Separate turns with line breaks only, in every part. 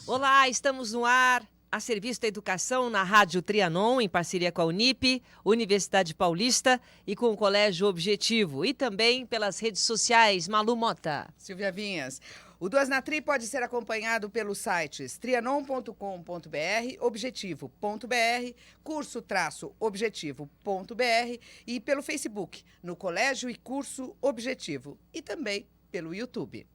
Olá, estamos no ar, a serviço da educação na Rádio Trianon, em parceria com a Unip, Universidade Paulista e com o Colégio Objetivo. E também pelas redes sociais, Malu Mota.
Silvia Vinhas. O Duas na Tri pode ser acompanhado pelos sites trianon.com.br, objetivo.br, curso-objetivo.br e pelo Facebook, no Colégio e Curso Objetivo, e também pelo YouTube.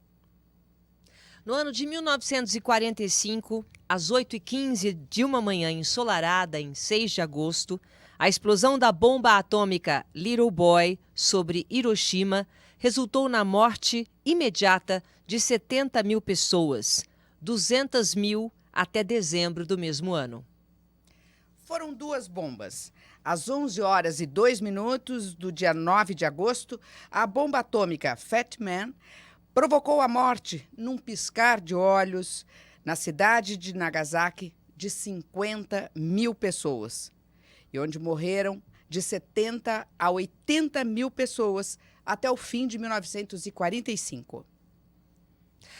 No ano de 1945, às 8h15 de uma manhã ensolarada, em 6 de agosto, a explosão da bomba atômica Little Boy sobre Hiroshima resultou na morte imediata de 70 mil pessoas, 200 mil até dezembro do mesmo ano.
Foram duas bombas. Às 11h02 do dia 9 de agosto, a bomba atômica Fat Man provocou a morte, num piscar de olhos, na cidade de Nagasaki, de 50 mil pessoas. E onde morreram de 70 a 80 mil pessoas até o fim de 1945.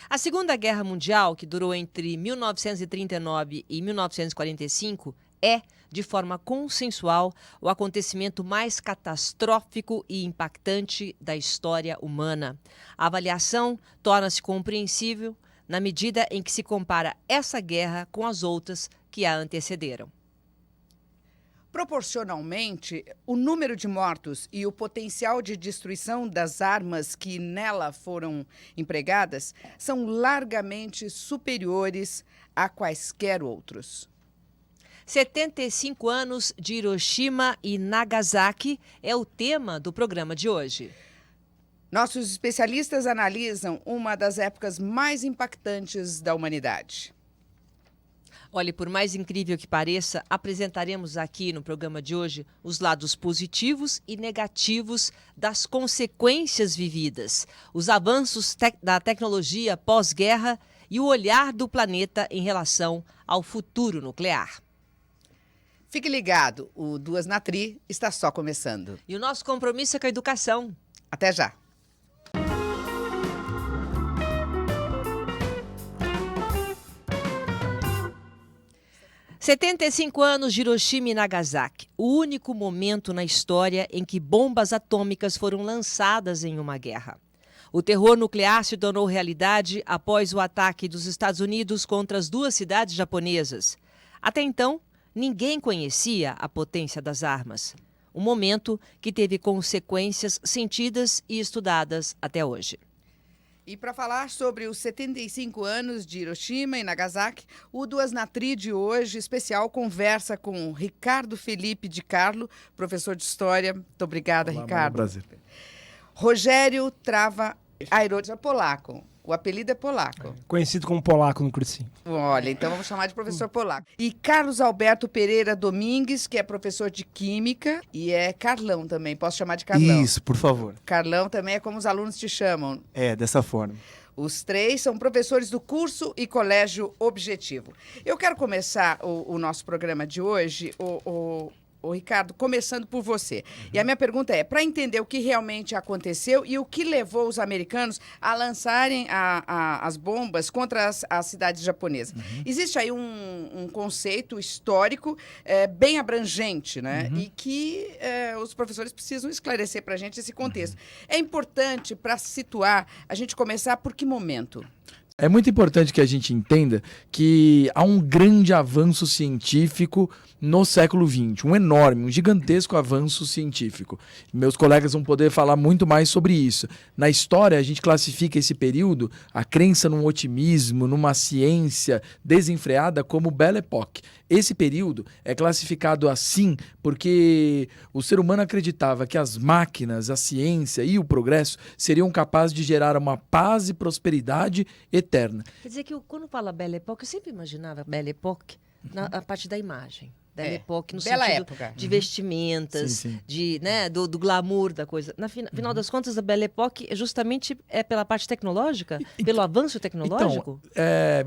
A Segunda Guerra Mundial, que durou entre 1939 e 1945, é, de forma consensual, o acontecimento mais catastrófico e impactante da história humana. A avaliação torna-se compreensível na medida em que se compara essa guerra com as outras que a antecederam.
Proporcionalmente, o número de mortos e o potencial de destruição das armas que nela foram empregadas são largamente superiores a quaisquer outros.
75 anos de Hiroshima e Nagasaki é o tema do programa de hoje.
Nossos especialistas analisam uma das épocas mais impactantes da humanidade.
Olha, por mais incrível que pareça, apresentaremos aqui no programa de hoje os lados positivos e negativos das consequências vividas, os avanços da tecnologia pós-guerra e o olhar do planeta em relação ao futuro nuclear.
Fique ligado, o Duas na Tri está só começando.
E o nosso compromisso é com a educação.
Até já!
– 75 anos de Hiroshima e Nagasaki, o único momento na história em que bombas atômicas foram lançadas em uma guerra. O terror nuclear se tornou realidade após o ataque dos Estados Unidos contra as duas cidades japonesas. Até então, ninguém conhecia a potência das armas. Um momento que teve consequências sentidas e estudadas até hoje.
E para falar sobre os 75 anos de Hiroshima e Nagasaki, o Duas na Tri de hoje, especial, conversa com Ricardo Felipe de Carlo, professor de História. Muito obrigada,
Olá,
Ricardo.
Prazer.
Rogério Trava Airod, é polaco. O apelido é polaco.
Conhecido como polaco no cursinho.
Olha, então vamos chamar de professor polaco. E Carlos Alberto Pereira Domingues, que é professor de Química e é Carlão também. Posso chamar de Carlão?
Isso, por favor.
Carlão também é como os alunos te chamam.
É, dessa forma.
Os três são professores do curso e Colégio Objetivo. Eu quero começar o nosso programa de hoje, o Ricardo, começando por você. E a minha pergunta é, para entender o que realmente aconteceu e o que levou os americanos a lançarem as bombas contra as cidades japonesas. Existe aí um conceito histórico bem abrangente, né? E que os professores precisam esclarecer para a gente esse contexto. É importante, para situar, a gente começar por que momento?
É muito importante que a gente entenda que há um grande avanço científico no século XX, um enorme, um gigantesco avanço científico. Meus colegas vão poder falar muito mais sobre isso. Na história, a gente classifica esse período, a crença num otimismo, numa ciência desenfreada, como Belle Époque. Esse período é classificado assim porque o ser humano acreditava que as máquinas, a ciência e o progresso seriam capazes de gerar uma paz e prosperidade eterna.
Quer dizer que quando fala Belle Époque, eu sempre imaginava Belle Époque a partir da imagem. Belle Époque no
Bela
sentido
época.
de vestimentas,
Sim, sim.
de, né, do glamour da coisa. Final das contas, a Belle Époque justamente é pela parte tecnológica? Pelo avanço tecnológico?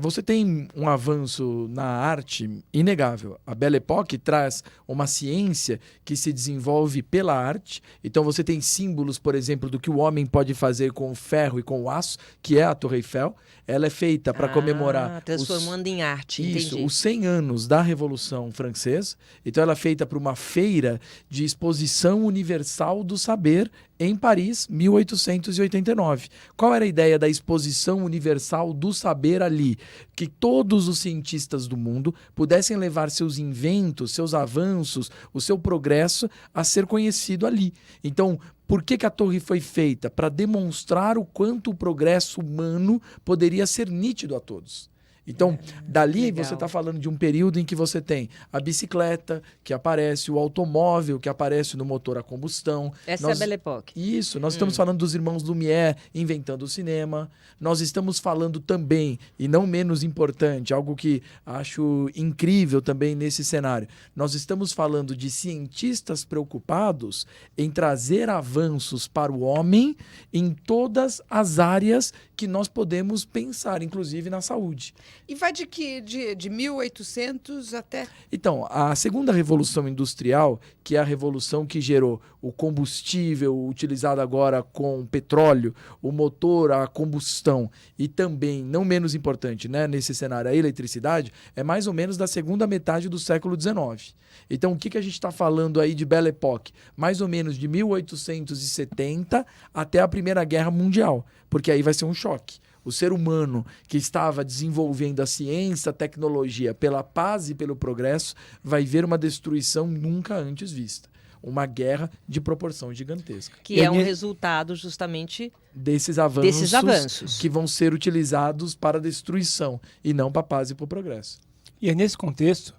Você tem um avanço na arte inegável. A Belle Époque traz uma ciência que se desenvolve pela arte. Então você tem símbolos, por exemplo, do que o homem pode fazer com o ferro e com o aço, que é a Torre Eiffel. Ela é feita para comemorar
transformando em arte,
isso,
entendi.
os 100 anos da Revolução Francesa. Então ela é feita para uma feira de exposição universal do saber em Paris, 1889. Qual era a ideia da exposição universal do saber ali? Que todos os cientistas do mundo pudessem levar seus inventos, seus avanços, o seu progresso a ser conhecido ali. Então, por que a torre foi feita? Para demonstrar o quanto o progresso humano poderia ser nítido a todos. Então, dali
legal.
você está falando de um período em que você tem a bicicleta que aparece, o automóvel que aparece no motor a combustão.
Essa é a Belle Époque.
Isso, nós estamos falando dos irmãos Lumière inventando o cinema. Nós estamos falando também, e não menos importante, algo que acho incrível também nesse cenário, nós estamos falando de cientistas preocupados em trazer avanços para o homem em todas as áreas que nós podemos pensar, inclusive na saúde.
E vai de 1800 até...
Então, a segunda revolução industrial, que é a revolução que gerou o combustível utilizado agora com petróleo, o motor a combustão e também, não menos importante, né, nesse cenário, a eletricidade, é mais ou menos da segunda metade do século XIX. Então, o que a gente está falando aí de Belle Époque? Mais ou menos de 1870 até a Primeira Guerra Mundial, porque aí vai ser um choque. O ser humano que estava desenvolvendo a ciência, a tecnologia pela paz e pelo progresso, vai ver uma destruição nunca antes vista. Uma guerra de proporção gigantesca.
Que é um resultado justamente
desses avanços que vão ser utilizados para a destruição e não para a paz e para o progresso.
E é nesse contexto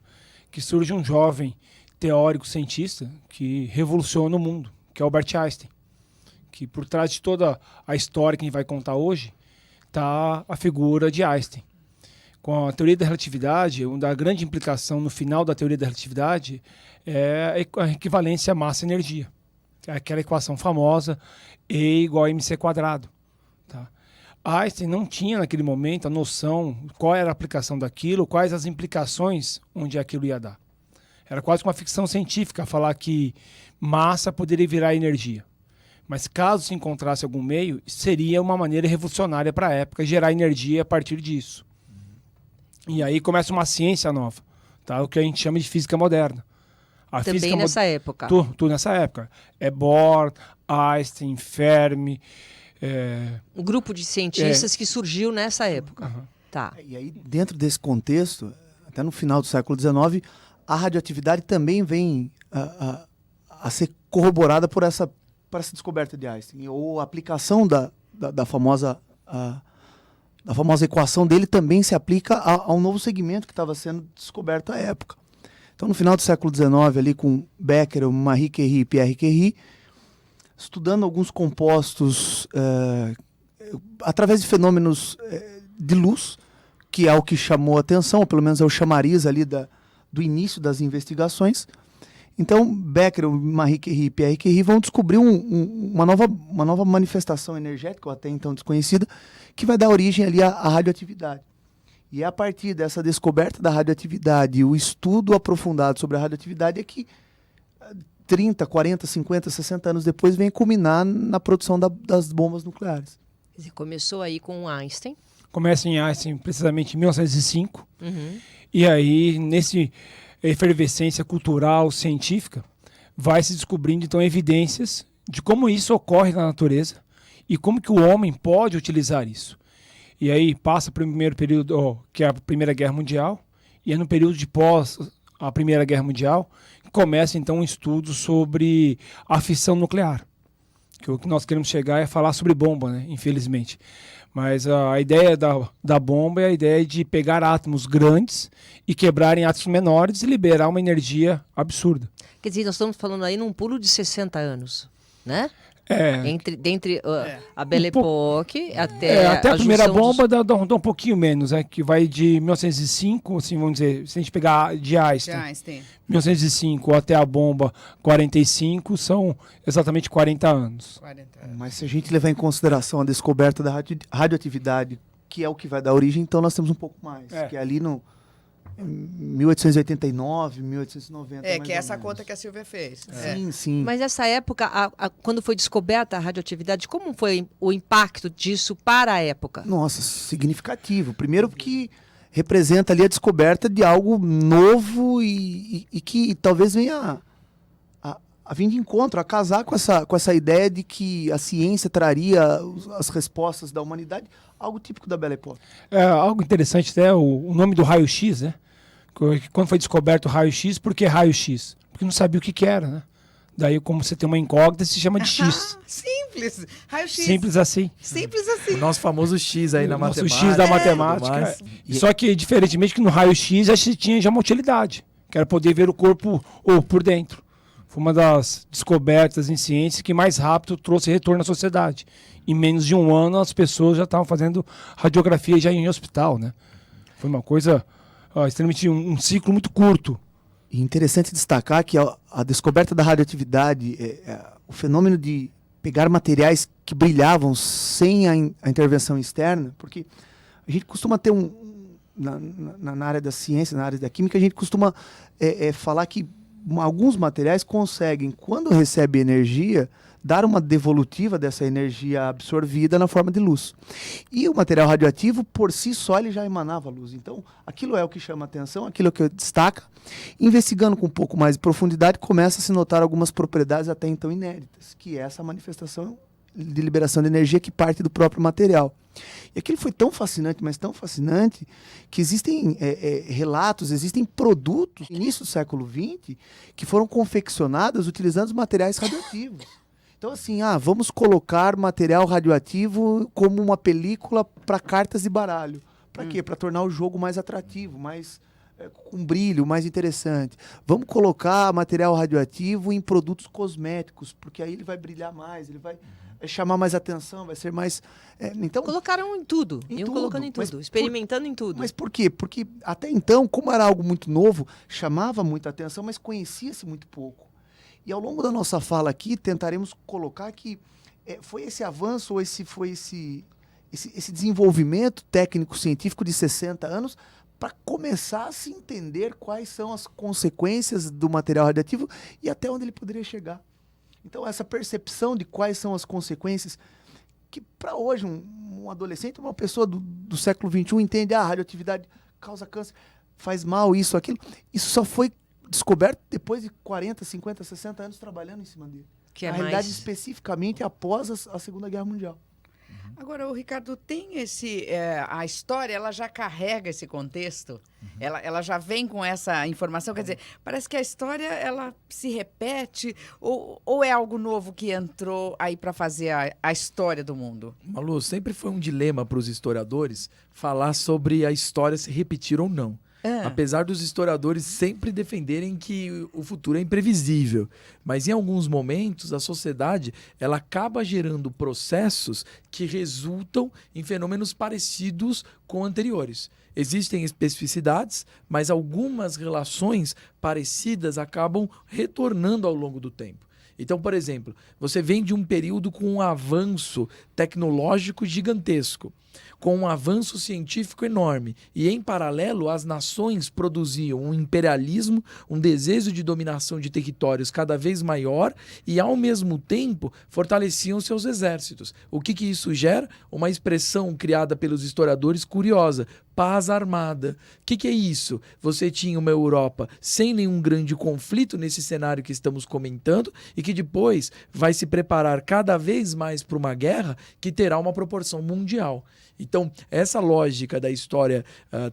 que surge um jovem teórico cientista que revoluciona o mundo, que é Albert Einstein. Que por trás de toda a história que a gente vai contar hoje, está a figura de Einstein. Com a teoria da relatividade, uma grande implicação no final da teoria da relatividade é a equivalência massa-energia. É aquela equação famosa, E igual a mc². Tá? Einstein não tinha naquele momento a noção qual era a aplicação daquilo, quais as implicações onde aquilo ia dar. Era quase uma ficção científica falar que massa poderia virar energia. Mas caso se encontrasse algum meio, seria uma maneira revolucionária para a época gerar energia a partir disso. E aí começa uma ciência nova, tá? O que a gente chama de física moderna. A
também
física
nessa época.
Tudo nessa época. É Bohr, Einstein, Fermi.
Um grupo de cientistas que surgiu nessa época. Tá.
E aí, dentro desse contexto, até no final do século XIX, a radioatividade também vem a ser corroborada por essa descoberta de Einstein, ou a aplicação da famosa equação dele também se aplica a um novo segmento que estava sendo descoberto à época. Então, no final do século XIX, ali com Becquerel, Marie Curie e Pierre Curie, estudando alguns compostos através de fenômenos de luz, que é o que chamou a atenção, ou pelo menos é o chamariz ali do início das investigações. Então, Becquerel, Marie Curie e Pierre Curie vão descobrir uma nova manifestação energética, ou até então desconhecida, que vai dar origem ali à radioatividade. E é a partir dessa descoberta da radioatividade e o estudo aprofundado sobre a radioatividade é que 30, 40, 50, 60 anos depois vem culminar na produção das bombas nucleares.
Quer dizer, começou aí com Einstein.
Começa em Einstein, precisamente em 1905. E aí, nesse efervescência cultural, científica, vai se descobrindo então evidências de como isso ocorre na natureza e como que o homem pode utilizar isso. E aí passa para o primeiro período, que é a Primeira Guerra Mundial, e é no período de pós a Primeira Guerra Mundial que começa então um estudo sobre a fissão nuclear. Que o que nós queremos chegar é falar sobre bomba, né? Infelizmente. Mas a ideia da bomba é a ideia de pegar átomos grandes e quebrar em átomos menores e liberar uma energia absurda.
Quer dizer, nós estamos falando aí num pulo de 60 anos, né? Dentre a Belle Époque até
até a primeira
junção
bomba dá um pouquinho menos, que vai de 1905, assim, vamos dizer, se a gente pegar de Einstein, 1905 até a bomba 45, são exatamente 40 anos.
40 anos.
Mas se a gente levar em consideração a descoberta da radioatividade, que é o que vai dar origem, então nós temos um pouco mais, que é ali no 1889, 1890.
Que é essa conta que a Silvia fez.
Sim.
Mas essa época, quando foi descoberta a radioatividade, como foi o impacto disso para a época?
Nossa, significativo. Primeiro porque representa ali a descoberta de algo novo e que talvez venha a vir de encontro, a casar com essa ideia de que a ciência traria as respostas da humanidade, algo típico da Belle Époque.
Algo interessante até o nome do raio-x, né? Quando foi descoberto o raio-x, por que raio-x? Porque não sabia o que era, né? Daí, como você tem uma incógnita, se chama de X.
Simples. Raio-x.
Simples assim.
Simples assim.
O nosso famoso X aí na
Nosso
matemática.
X da matemática. Só que, diferentemente que no raio-x, já se tinha uma utilidade, que era poder ver o corpo por dentro. Foi uma das descobertas em ciência que mais rápido trouxe retorno à sociedade. Em menos de um ano, as pessoas já estavam fazendo radiografia já em hospital, né? Foi uma coisa extremamente um ciclo muito curto.
E interessante destacar que a descoberta da radioatividade, o fenômeno de pegar materiais que brilhavam sem a intervenção externa, porque a gente costuma ter na área da ciência, na área da química, a gente costuma falar que alguns materiais conseguem, quando recebem energia, dar uma devolutiva dessa energia absorvida na forma de luz. E o material radioativo, por si só, ele já emanava luz. Então, aquilo é o que chama a atenção, aquilo é o que destaca. Investigando com um pouco mais de profundidade, começa a se notar algumas propriedades até então inéditas, que é essa manifestação de liberação de energia que parte do próprio material. E aquilo foi tão fascinante, mas tão fascinante, que existem relatos, existem produtos no início do século XX que foram confeccionados utilizando os materiais radioativos. Então, assim, vamos colocar material radioativo como uma película para cartas de baralho. Para quê? Para tornar o jogo mais atrativo, mais com brilho, mais interessante. Vamos colocar material radioativo em produtos cosméticos, porque aí ele vai brilhar mais, ele vai chamar mais atenção, vai ser mais... então,
colocaram em tudo, iam colocando em tudo, experimentando em tudo.
Mas por quê? Porque até então, como era algo muito novo, chamava muita atenção, mas conhecia-se muito pouco. E ao longo da nossa fala aqui, tentaremos colocar que foi esse avanço, ou foi esse desenvolvimento técnico-científico de 60 anos para começar a se entender quais são as consequências do material radioativo e até onde ele poderia chegar. Então, essa percepção de quais são as consequências, que para hoje um adolescente, uma pessoa do século XXI entende, a radioatividade causa câncer, faz mal, isso, aquilo. Isso só foi descoberto depois de 40, 50, 60 anos trabalhando em cima dele.
Que é
na realidade, especificamente após a Segunda Guerra Mundial.
Agora, o Ricardo, tem a história, ela já carrega esse contexto? Ela já vem com essa informação? Quer dizer, parece que a história, ela se repete ou é algo novo que entrou aí para fazer a história do mundo?
Malu, sempre foi um dilema para os historiadores falar sobre a história se repetir ou não. Apesar dos historiadores sempre defenderem que o futuro é imprevisível. Mas em alguns momentos a sociedade ela acaba gerando processos que resultam em fenômenos parecidos com anteriores. Existem especificidades, mas algumas relações parecidas acabam retornando ao longo do tempo. Então, por exemplo, você vem de um período com um avanço tecnológico gigantesco, com um avanço científico enorme, e em paralelo as nações produziam um imperialismo, um desejo de dominação de territórios cada vez maior e ao mesmo tempo fortaleciam seus exércitos. O que isso gera? Uma expressão criada pelos historiadores curiosa: paz armada. O que é isso? Você tinha uma Europa sem nenhum grande conflito nesse cenário que estamos comentando e que depois vai se preparar cada vez mais para uma guerra que terá uma proporção mundial. Então, essa lógica da história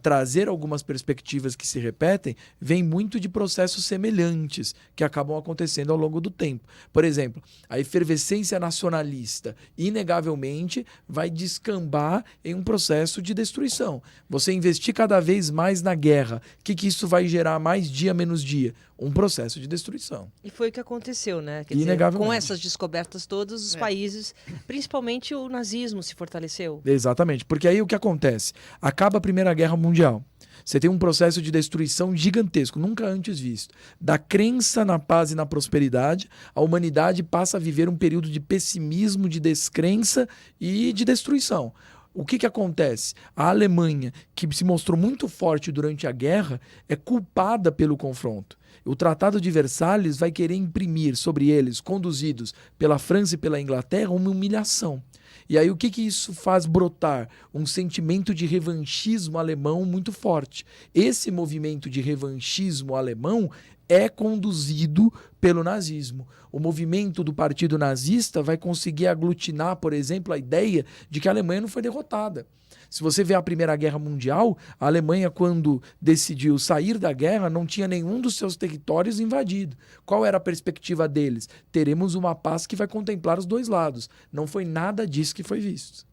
trazer algumas perspectivas que se repetem vem muito de processos semelhantes que acabam acontecendo ao longo do tempo. Por exemplo, a efervescência nacionalista inegavelmente vai descambar em um processo de destruição. Você investir cada vez mais na guerra, o que isso vai gerar mais dia menos dia? um processo de destruição.
E foi o que aconteceu, né? Quer dizer,
Inegavelmente.
com essas descobertas todas, os países, principalmente o nazismo, se fortaleceu.
Exatamente, porque aí o que acontece? Acaba a Primeira Guerra Mundial. Você tem um processo de destruição gigantesco, nunca antes visto. Da crença na paz e na prosperidade, a humanidade passa a viver um período de pessimismo, de descrença e de destruição. O que acontece? A Alemanha, que se mostrou muito forte durante a guerra, é culpada pelo confronto. O Tratado de Versalhes vai querer imprimir sobre eles, conduzidos pela França e pela Inglaterra, uma humilhação. E aí o que isso faz brotar? Um sentimento de revanchismo alemão muito forte. Esse movimento de revanchismo alemão é conduzido pelo nazismo. O movimento do partido nazista vai conseguir aglutinar, por exemplo, a ideia de que a Alemanha não foi derrotada. Se você vê a Primeira Guerra Mundial, a Alemanha, quando decidiu sair da guerra, não tinha nenhum dos seus territórios invadido. Qual era a perspectiva deles? Teremos uma paz que vai contemplar os dois lados. Não foi nada disso que foi visto.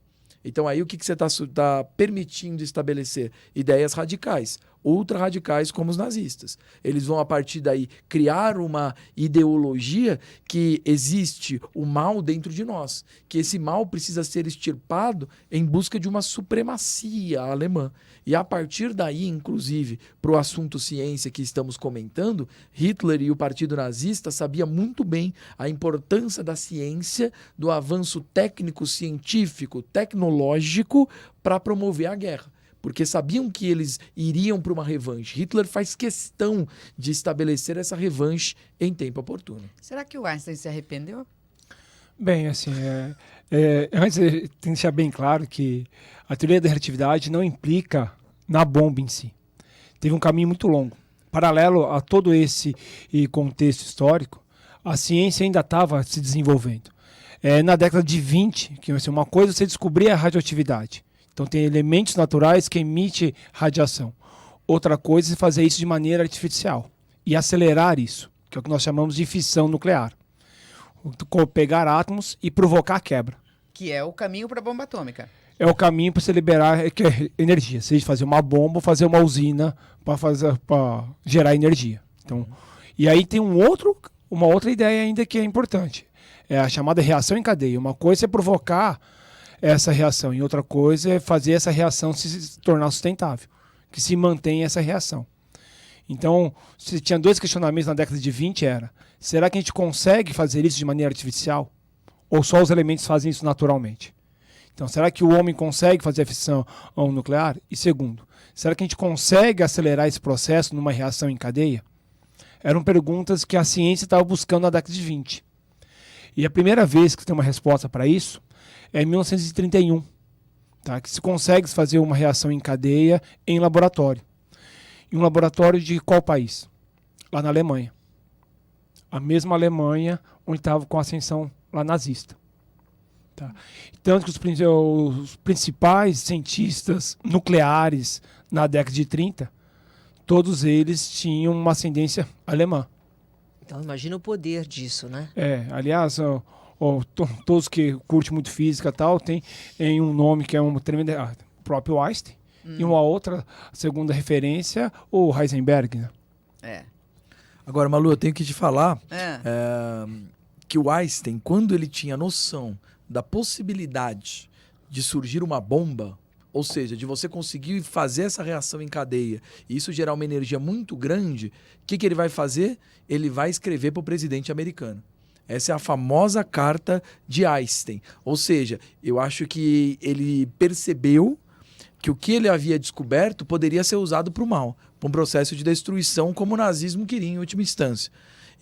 Então aí o que você está permitindo estabelecer? Ideias radicais, ultra-radicais como os nazistas. Eles vão, a partir daí, criar uma ideologia que existe o mal dentro de nós, que esse mal precisa ser extirpado em busca de uma supremacia alemã. E a partir daí, inclusive, para o assunto ciência que estamos comentando, Hitler e o partido nazista sabiam muito bem a importância da ciência, do avanço técnico, científico, tecnológico para promover a guerra. Porque sabiam que eles iriam para uma revanche. Hitler faz questão de estabelecer essa revanche em tempo oportuno.
Será que o Einstein se arrependeu?
Bem, assim, antes tem que deixar bem claro que a teoria da relatividade não implica na bomba em si. Teve um caminho muito longo. Paralelo a todo esse contexto histórico, a ciência ainda estava se desenvolvendo. Na década de 20, que assim, uma coisa é você descobrir a radioatividade. Então tem elementos naturais que emitem radiação. Outra coisa é fazer isso de maneira artificial e acelerar isso, que é o que nós chamamos de fissão nuclear. Pegar átomos e provocar a quebra.
Que é o caminho para a bomba atômica.
É o caminho para você liberar energia. Seja fazer uma bomba ou fazer uma usina para gerar energia. Então, e aí tem uma outra ideia ainda que é importante. É a chamada reação em cadeia. Uma coisa é provocar essa reação e outra coisa é fazer essa reação se tornar sustentável, que se mantenha essa reação. Então, se tinha dois questionamentos na década de 20 será que a gente consegue fazer isso de maneira artificial? Ou só os elementos fazem isso naturalmente? Então, será que o homem consegue fazer a fissão nuclear? E segundo, será que a gente consegue acelerar esse processo numa reação em cadeia? Eram perguntas que a ciência estava buscando na década de 20. E a primeira vez que tem uma resposta para isso é em 1931, tá? Que se consegue fazer uma reação em cadeia em laboratório. Em um laboratório de qual país? Lá na Alemanha. A mesma Alemanha onde estava com a ascensão lá nazista. Tá? Tanto que os principais cientistas nucleares na década de 30, todos eles tinham uma ascendência alemã.
Então imagina o poder disso, né?
Aliás, todos que curtem muito física e tal, tem em um nome que é um tremendo, o próprio Einstein, e uma outra segunda referência, o Heisenberg, né?
Agora, Malu, eu tenho que te falar que o Einstein, quando ele tinha noção da possibilidade de surgir uma bomba, ou seja, de você conseguir fazer essa reação em cadeia e isso gerar uma energia muito grande, o que ele vai fazer? Ele vai escrever para o presidente americano. Essa é a famosa carta de Einstein. Ou seja, eu acho que ele percebeu que o que ele havia descoberto poderia ser usado para o mal, para um processo de destruição como o nazismo queria em última instância.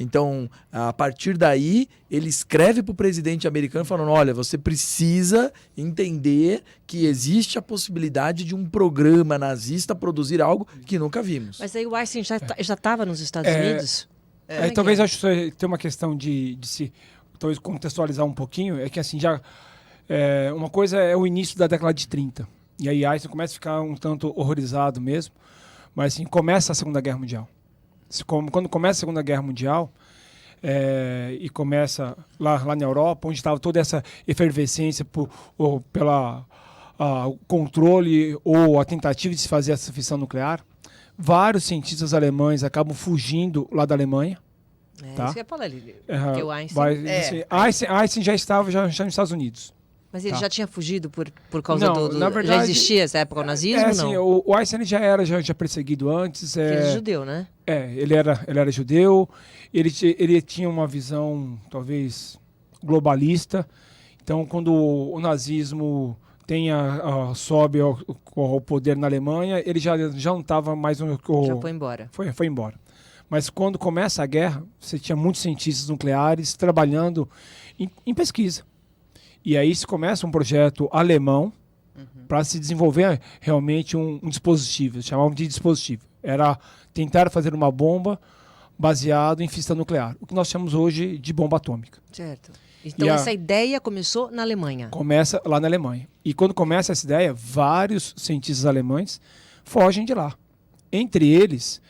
Então, a partir daí, ele escreve para o presidente americano falando, olha, você precisa entender que existe a possibilidade de um programa nazista produzir algo que nunca vimos.
Mas aí o Einstein já estava nos Estados Unidos?
Talvez acho que tem uma questão de se talvez contextualizar um pouquinho, é que assim, uma coisa é o início da década de 30, e aí Einstein começa a ficar um tanto horrorizado mesmo, mas assim, começa a Segunda Guerra Mundial. Quando começa a Segunda Guerra Mundial, e começa lá na Europa, onde estava toda essa efervescência pelo controle ou a tentativa de se fazer essa fissão nuclear, vários cientistas alemães acabam fugindo lá da Alemanha. Tá.
Isso que eu ia falar ali. Porque o Einstein...
Einstein já estava já nos Estados Unidos.
Mas ele
Tá.
já tinha fugido por causa
Não,
do...
na verdade,
já existia essa época o nazismo, ou
assim,
não?
o Einstein já era perseguido antes.
Porque ele é judeu, né?
Ele era judeu, ele tinha uma visão, talvez, globalista. Então, quando o nazismo sobe ao poder na Alemanha, ele já não estava mais...
Já foi embora.
Foi embora. Mas quando começa a guerra, você tinha muitos cientistas nucleares trabalhando em pesquisa. E aí se começa um projeto alemão para se desenvolver realmente um dispositivo, chamavam de dispositivo. Era tentar fazer uma bomba baseado em fissão nuclear, o que nós chamamos hoje de bomba atômica.
Certo. Então essa ideia começou na Alemanha.
Começa lá na Alemanha. E quando começa essa ideia, vários cientistas alemães fogem de lá. Entre eles,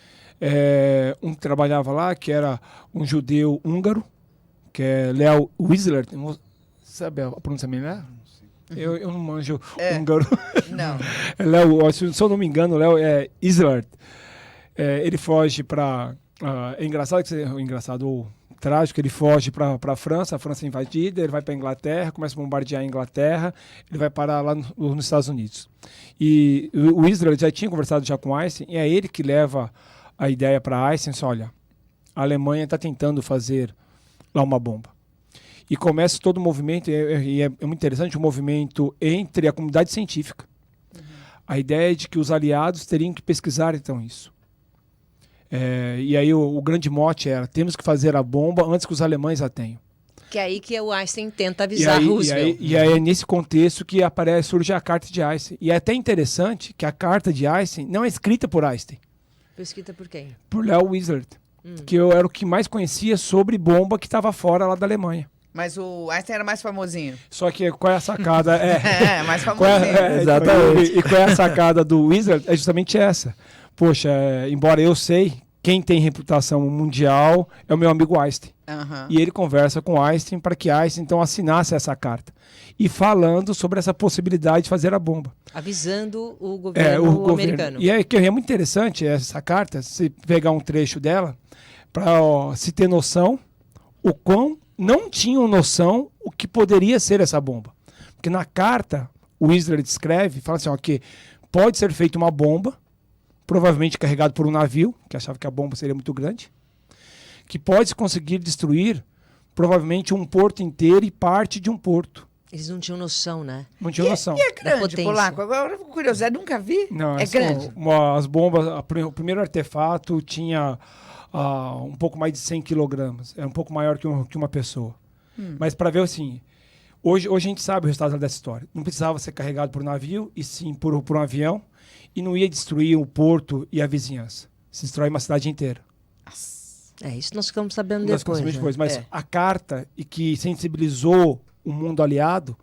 um que trabalhava lá, que era um judeu húngaro, que é Leo Wieslert. Sabe a pronúncia melhor? Eu não manjo húngaro.
Não.
Leo, se eu não me engano, Leo é Wieslert. Ele foge para... engraçado, trágico, ele foge para a França é invadida, ele vai para a Inglaterra, começa a bombardear a Inglaterra, ele vai parar lá nos Estados Unidos. E o Wieslert já tinha conversado já com Einstein, e é ele que leva a ideia para Einstein, olha, a Alemanha está tentando fazer lá uma bomba. E começa todo o movimento, e é muito interessante, o movimento entre a comunidade científica. A ideia é de que os aliados teriam que pesquisar, então, isso. E aí o grande mote era, temos que fazer a bomba antes que os alemães a tenham.
Que é aí que o Einstein tenta avisar Roosevelt.
E aí é nesse contexto que surge a carta de Einstein. E é até interessante que a carta de Einstein não é escrita por Einstein.
Foi escrita por quem?
Por Leo Wieslert, que eu era o que mais conhecia sobre bomba que estava fora lá da Alemanha.
Mas o Einstein era mais famosinho.
Só que qual é a sacada?
Mais famosinho.
Exatamente. E qual é a sacada do Wieslert? É justamente essa. Poxa, embora eu sei, quem tem reputação mundial é o meu amigo Einstein. E ele conversa com Einstein para que Einstein então assinasse essa carta. E falando sobre essa possibilidade de fazer a bomba.
Avisando o governo americano.
E é muito interessante essa carta, se pegar um trecho dela, para se ter noção o quão não tinham noção o que poderia ser essa bomba. Porque na carta, o Wieslert escreve, fala assim, que pode ser feita uma bomba, provavelmente carregado por um navio, que achava que a bomba seria muito grande, que pode conseguir destruir provavelmente um porto inteiro e parte de um porto.
Eles não tinham noção, né?
Não tinham noção.
E é grande, Polaco? Agora, curiosidade, nunca vi.
Não,
grande.
As bombas, o primeiro artefato tinha um pouco mais de 100 quilogramas. É um pouco maior que uma pessoa. Mas para ver assim, hoje a gente sabe o resultado dessa história. Não precisava ser carregado por um navio, e sim por um avião. E não ia destruir o porto e a vizinhança. Se destrói uma cidade inteira.
Isso nós ficamos sabendo depois.
Mas a carta e que sensibilizou o mundo aliado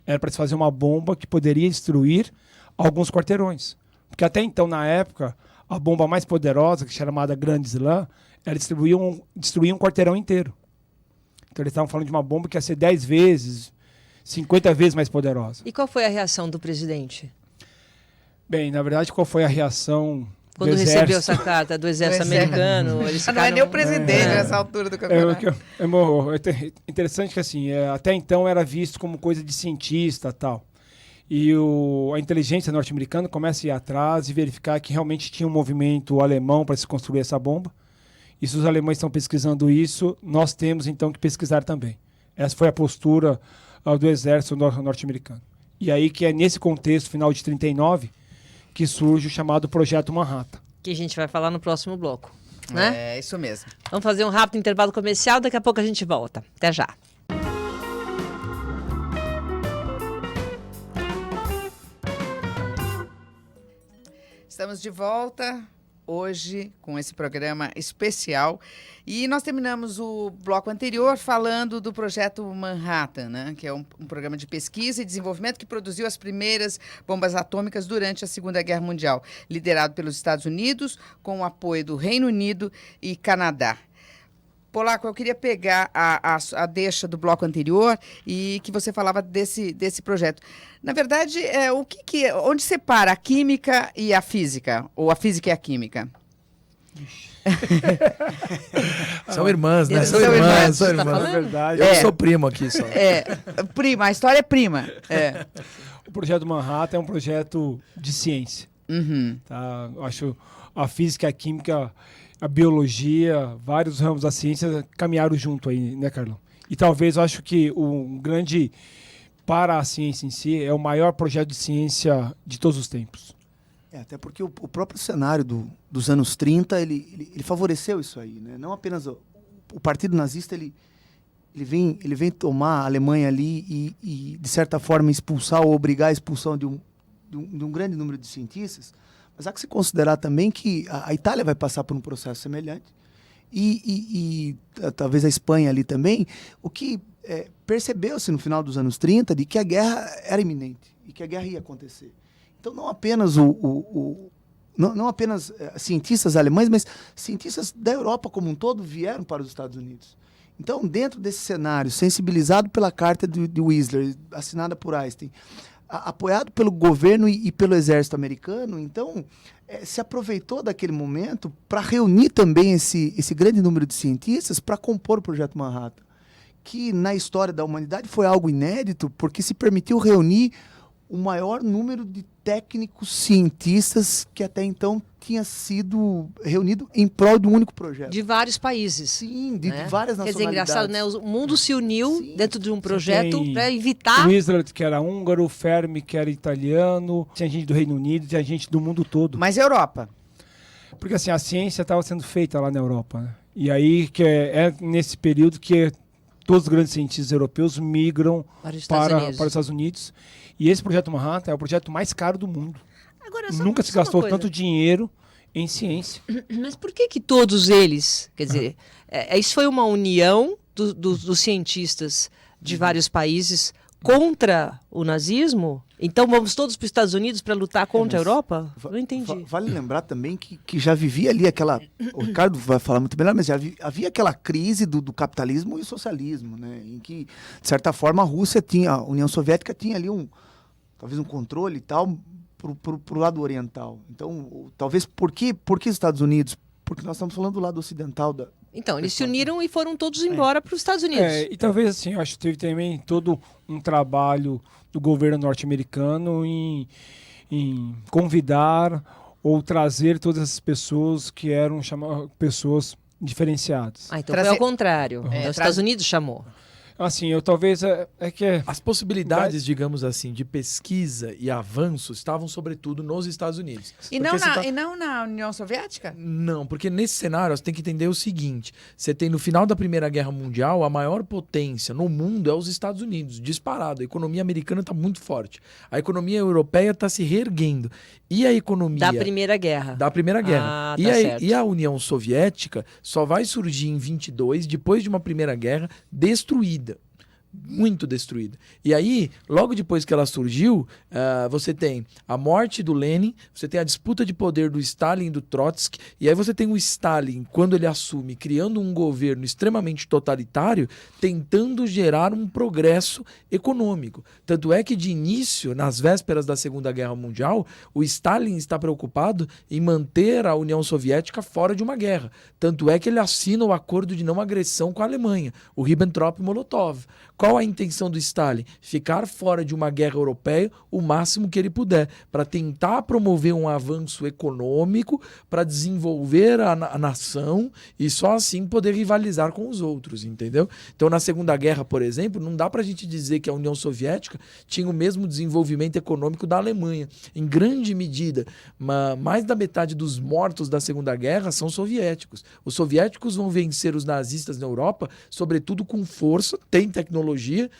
era para se fazer uma bomba que poderia destruir alguns quarteirões. Porque até então, na época, a bomba mais poderosa, que era chamada Grande Slam, ela destruía um quarteirão inteiro. Então eles estavam falando de uma bomba que ia ser 10 vezes, 50 vezes mais poderosa.
E qual foi a reação do presidente?
Bem, na verdade, qual foi a reação
quando recebeu essa carta do exército americano?
Não é nem o presidente nessa altura do campeonato.
É interessante que assim, até então era visto como coisa de cientista e tal. E a inteligência norte-americana começa a ir atrás e verificar que realmente tinha um movimento alemão para se construir essa bomba. E se os alemães estão pesquisando isso, nós temos então que pesquisar também. Essa foi a postura do exército norte-americano. E aí que é nesse contexto, final de 39, que surge o chamado Projeto Manhattan.
Que a gente vai falar no próximo bloco, né?
É, isso mesmo.
Vamos fazer um rápido intervalo comercial, daqui a pouco a gente volta. Até já.
Estamos de volta hoje com esse programa especial e nós terminamos o bloco anterior falando do Projeto Manhattan, né? Que é um programa de pesquisa e desenvolvimento que produziu as primeiras bombas atômicas durante a Segunda Guerra Mundial, liderado pelos Estados Unidos com o apoio do Reino Unido e Canadá. Polaco, eu queria pegar a deixa do bloco anterior e que você falava desse projeto. Na verdade, onde separa a química e a física? Ou a física e a química?
São irmãs, né?
São irmãs,
são
você tá
irmãs.
falando?
Na verdade,
Eu sou primo aqui só.
Prima, a história é prima.
o projeto Manhattan é um projeto de ciência.
Uhum.
Tá? Eu acho a física, a química, a biologia, vários ramos da ciência caminharam junto aí, né, Carlão? E talvez eu acho que o grande para a ciência em si é o maior projeto de ciência de todos os tempos.
Até porque o próprio cenário dos anos 30, ele favoreceu isso aí, né? Não apenas o Partido Nazista, ele vem tomar a Alemanha ali e de certa forma, expulsar ou obrigar a expulsão de um grande número de cientistas, mas há que se considerar também que a Itália vai passar por um processo semelhante e talvez a Espanha ali também, o que percebeu-se no final dos anos 30 de que a guerra era iminente e que a guerra ia acontecer. Então, não apenas não apenas cientistas alemães, mas cientistas da Europa como um todo vieram para os Estados Unidos. Então, dentro desse cenário, sensibilizado pela carta de Whistler, assinada por Einstein, apoiado pelo governo e pelo exército americano, então se aproveitou daquele momento para reunir também esse grande número de cientistas para compor o Projeto Manhattan, que na história da humanidade foi algo inédito, porque se permitiu reunir o maior número de técnicos cientistas que até então tinha sido reunido em prol de um único projeto.
De vários países.
Sim, de
né?
várias
Quer
nacionalidades.
dizer, engraçado, né? O mundo se uniu dentro de um projeto
tem
para evitar...
O Whistler, que era húngaro, o Fermi, que era italiano, tinha gente do Reino Unido, tinha gente do mundo todo.
Mas Europa?
Porque assim, a ciência estava sendo feita lá na Europa, né? E aí que é nesse período que todos os grandes cientistas europeus migram
Para os
para os Estados Unidos. E esse projeto Manhattan é o projeto mais caro do mundo.
Agora,
Nunca se gastou tanto dinheiro em ciência.
Mas por que todos eles, quer dizer, isso foi uma união dos cientistas de vários países contra o nazismo? Então vamos todos para os Estados Unidos para lutar contra a Europa? Não entendi.
Vale lembrar também que já vivia ali aquela... O Ricardo vai falar muito melhor, mas já havia aquela crise do capitalismo e socialismo, né? Em que, de certa forma, a União Soviética tinha ali talvez um controle e tal pro lado oriental. Então, talvez, por que os Estados Unidos? Porque nós estamos falando do lado ocidental da...
Então, eles se uniram e foram todos embora para os Estados Unidos.
E talvez assim, eu acho que teve também todo um trabalho do governo norte-americano em convidar ou trazer todas essas pessoas que eram pessoas diferenciadas.
Então foi ao contrário. Então, os Estados Unidos chamou.
Assim, eu talvez
As possibilidades, digamos assim, de pesquisa e avanço estavam sobretudo nos Estados Unidos.
E não na União Soviética?
Não, porque nesse cenário você tem que entender o seguinte: você tem no final da Primeira Guerra Mundial, a maior potência no mundo é os Estados Unidos, disparado. A economia americana está muito forte. A economia europeia está se reerguendo. E a economia...
Da Primeira Guerra.
Da Primeira Guerra.
Certo.
E a União Soviética só vai surgir em 22, depois de uma Primeira Guerra destruída. Muito destruída. E aí, logo depois que ela surgiu, você tem a morte do Lenin, você tem a disputa de poder do Stalin e do Trotsky, e aí você tem o Stalin, quando ele assume, criando um governo extremamente totalitário, tentando gerar um progresso econômico. Tanto é que, de início, nas vésperas da Segunda Guerra Mundial, o Stalin está preocupado em manter a União Soviética fora de uma guerra. Tanto é que ele assina o acordo de não agressão com a Alemanha, o Ribbentrop-Molotov. Qual a intenção do Stalin? Ficar fora de uma guerra europeia o máximo que ele puder, para tentar promover um avanço econômico, para desenvolver a nação e só assim poder rivalizar com os outros, entendeu? Então, na Segunda Guerra, por exemplo, não dá para a gente dizer que a União Soviética tinha o mesmo desenvolvimento econômico da Alemanha. Em grande medida, mais da metade dos mortos da Segunda Guerra são soviéticos. Os soviéticos vão vencer os nazistas na Europa, sobretudo com força, tem tecnologia, tecnologia,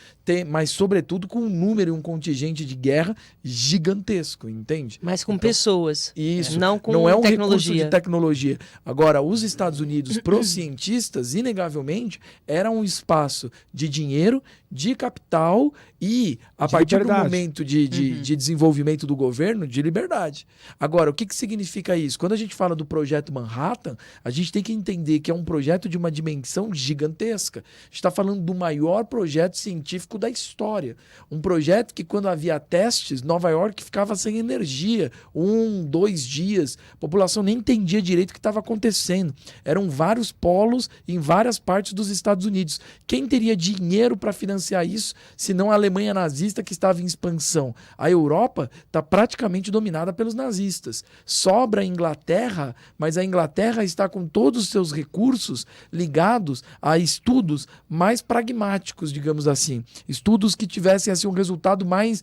mas sobretudo com um número e um contingente de guerra gigantesco, entende?
Mas com pessoas.
Isso.
Não com
não é um
tecnologia.
recurso de tecnologia. Agora, os Estados Unidos, para os cientistas, inegavelmente, era um espaço de dinheiro, de capital e, a partir do momento de desenvolvimento do governo, de liberdade. Agora, o que significa isso? Quando a gente fala do projeto Manhattan, a gente tem que entender que é um projeto de uma dimensão gigantesca. A gente está falando do maior projeto científico da história. Um projeto que, quando havia testes, Nova York ficava sem energia 1, 2 dias. A população nem entendia direito o que estava acontecendo. Eram vários polos em várias partes dos Estados Unidos. Quem teria dinheiro para financiar isso, se não a Alemanha nazista, que estava em expansão? A Europa está praticamente dominada pelos nazistas. Sobra a Inglaterra, mas a Inglaterra está com todos os seus recursos ligados a estudos mais pragmáticos, digamos assim. Estudos que tivessem assim, um resultado mais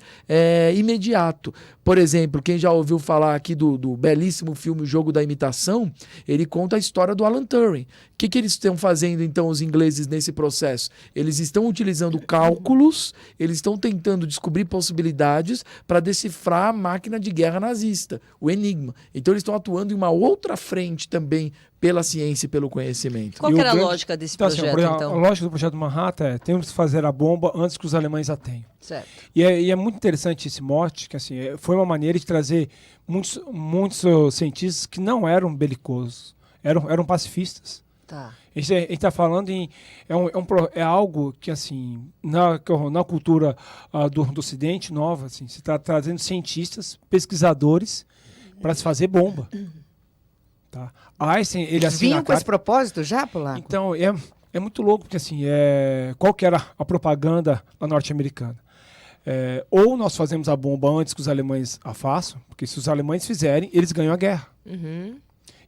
imediato. Por exemplo, quem já ouviu falar aqui do belíssimo filme O Jogo da Imitação, ele conta a história do Alan Turing. O que eles estão fazendo, então, os ingleses nesse processo? Eles estão utilizando cálculos, eles estão tentando descobrir possibilidades para decifrar a máquina de guerra nazista, o Enigma. Então, eles estão atuando em uma outra frente também pela ciência e pelo conhecimento.
Qual que era a lógica desse projeto, então?
A lógica do projeto Manhattan é: temos que fazer a bomba antes que os alemães a tenham.
Certo.
E é muito interessante esse mote, que assim, foi uma maneira de trazer muitos cientistas que não eram belicosos, eram pacifistas.
Tá.
A gente está falando em... É algo que, assim, na cultura do Ocidente nova, assim, se está trazendo cientistas, pesquisadores, para se fazer bomba. Tá? Einstein, ele assina
Vinham com esse propósito já, Polaco?
Então, é muito louco, porque assim, qual que era a propaganda norte-americana? Ou nós fazemos a bomba antes que os alemães a façam, porque se os alemães fizerem, eles ganham a guerra.
Uhum.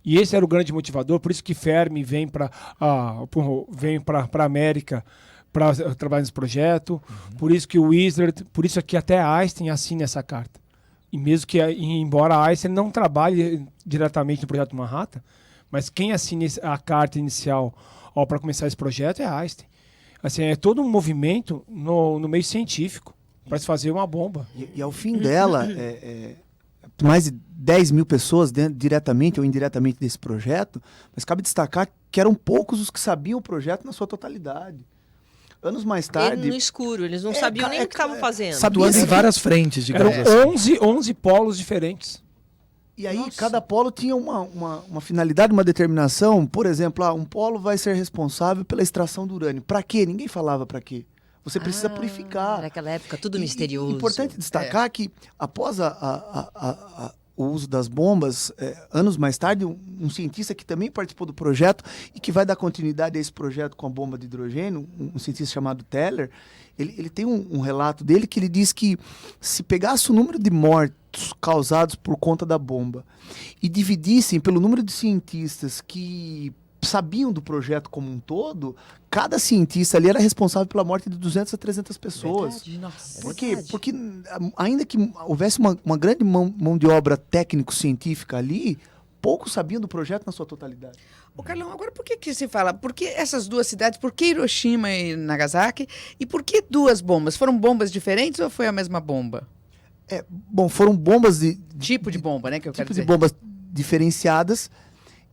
E esse era o grande motivador, por isso que Fermi vem para a América para trabalhar nesse projeto, por isso que o Wizard, por isso que até Einstein assina essa carta. E mesmo que, embora Einstein não trabalhe diretamente no projeto Manhattan, mas quem assina a carta inicial para começar esse projeto é Einstein. Assim, é todo um movimento no meio científico para se fazer uma bomba.
E ao fim dela, mais de 10 mil pessoas diretamente ou indiretamente desse projeto, mas cabe destacar que eram poucos os que sabiam o projeto na sua totalidade. Anos mais tarde...
No escuro, eles não sabiam nem o que estavam fazendo.
Atuando em várias frentes, digamos
Eram
assim.
11 polos diferentes.
E aí, cada polo tinha uma finalidade, uma determinação. Por exemplo, um polo vai ser responsável pela extração do urânio. Para quê? Ninguém falava para quê. Você precisa purificar.
Naquela época, tudo misterioso.
É importante destacar que, após o uso das bombas, anos mais tarde, um cientista que também participou do projeto e que vai dar continuidade a esse projeto com a bomba de hidrogênio, um cientista chamado Teller, ele tem um relato dele que ele diz que se pegasse o número de mortos causados por conta da bomba e dividissem pelo número de cientistas que sabiam do projeto como um todo, cada cientista ali era responsável pela morte de 200 a 300 pessoas.
Verdade. Nossa,
Por quê?
verdade.
Porque ainda que houvesse uma grande mão de obra técnico-científica ali, poucos sabiam do projeto na sua totalidade.
Ô, Carlão, agora por que se fala? Por que essas duas cidades? Por que Hiroshima e Nagasaki? E por que duas bombas? Foram bombas diferentes ou foi a mesma bomba?
Bom, foram bombas
Tipo de bomba, né? Que eu quero
tipo de
dizer.
bombas diferenciadas.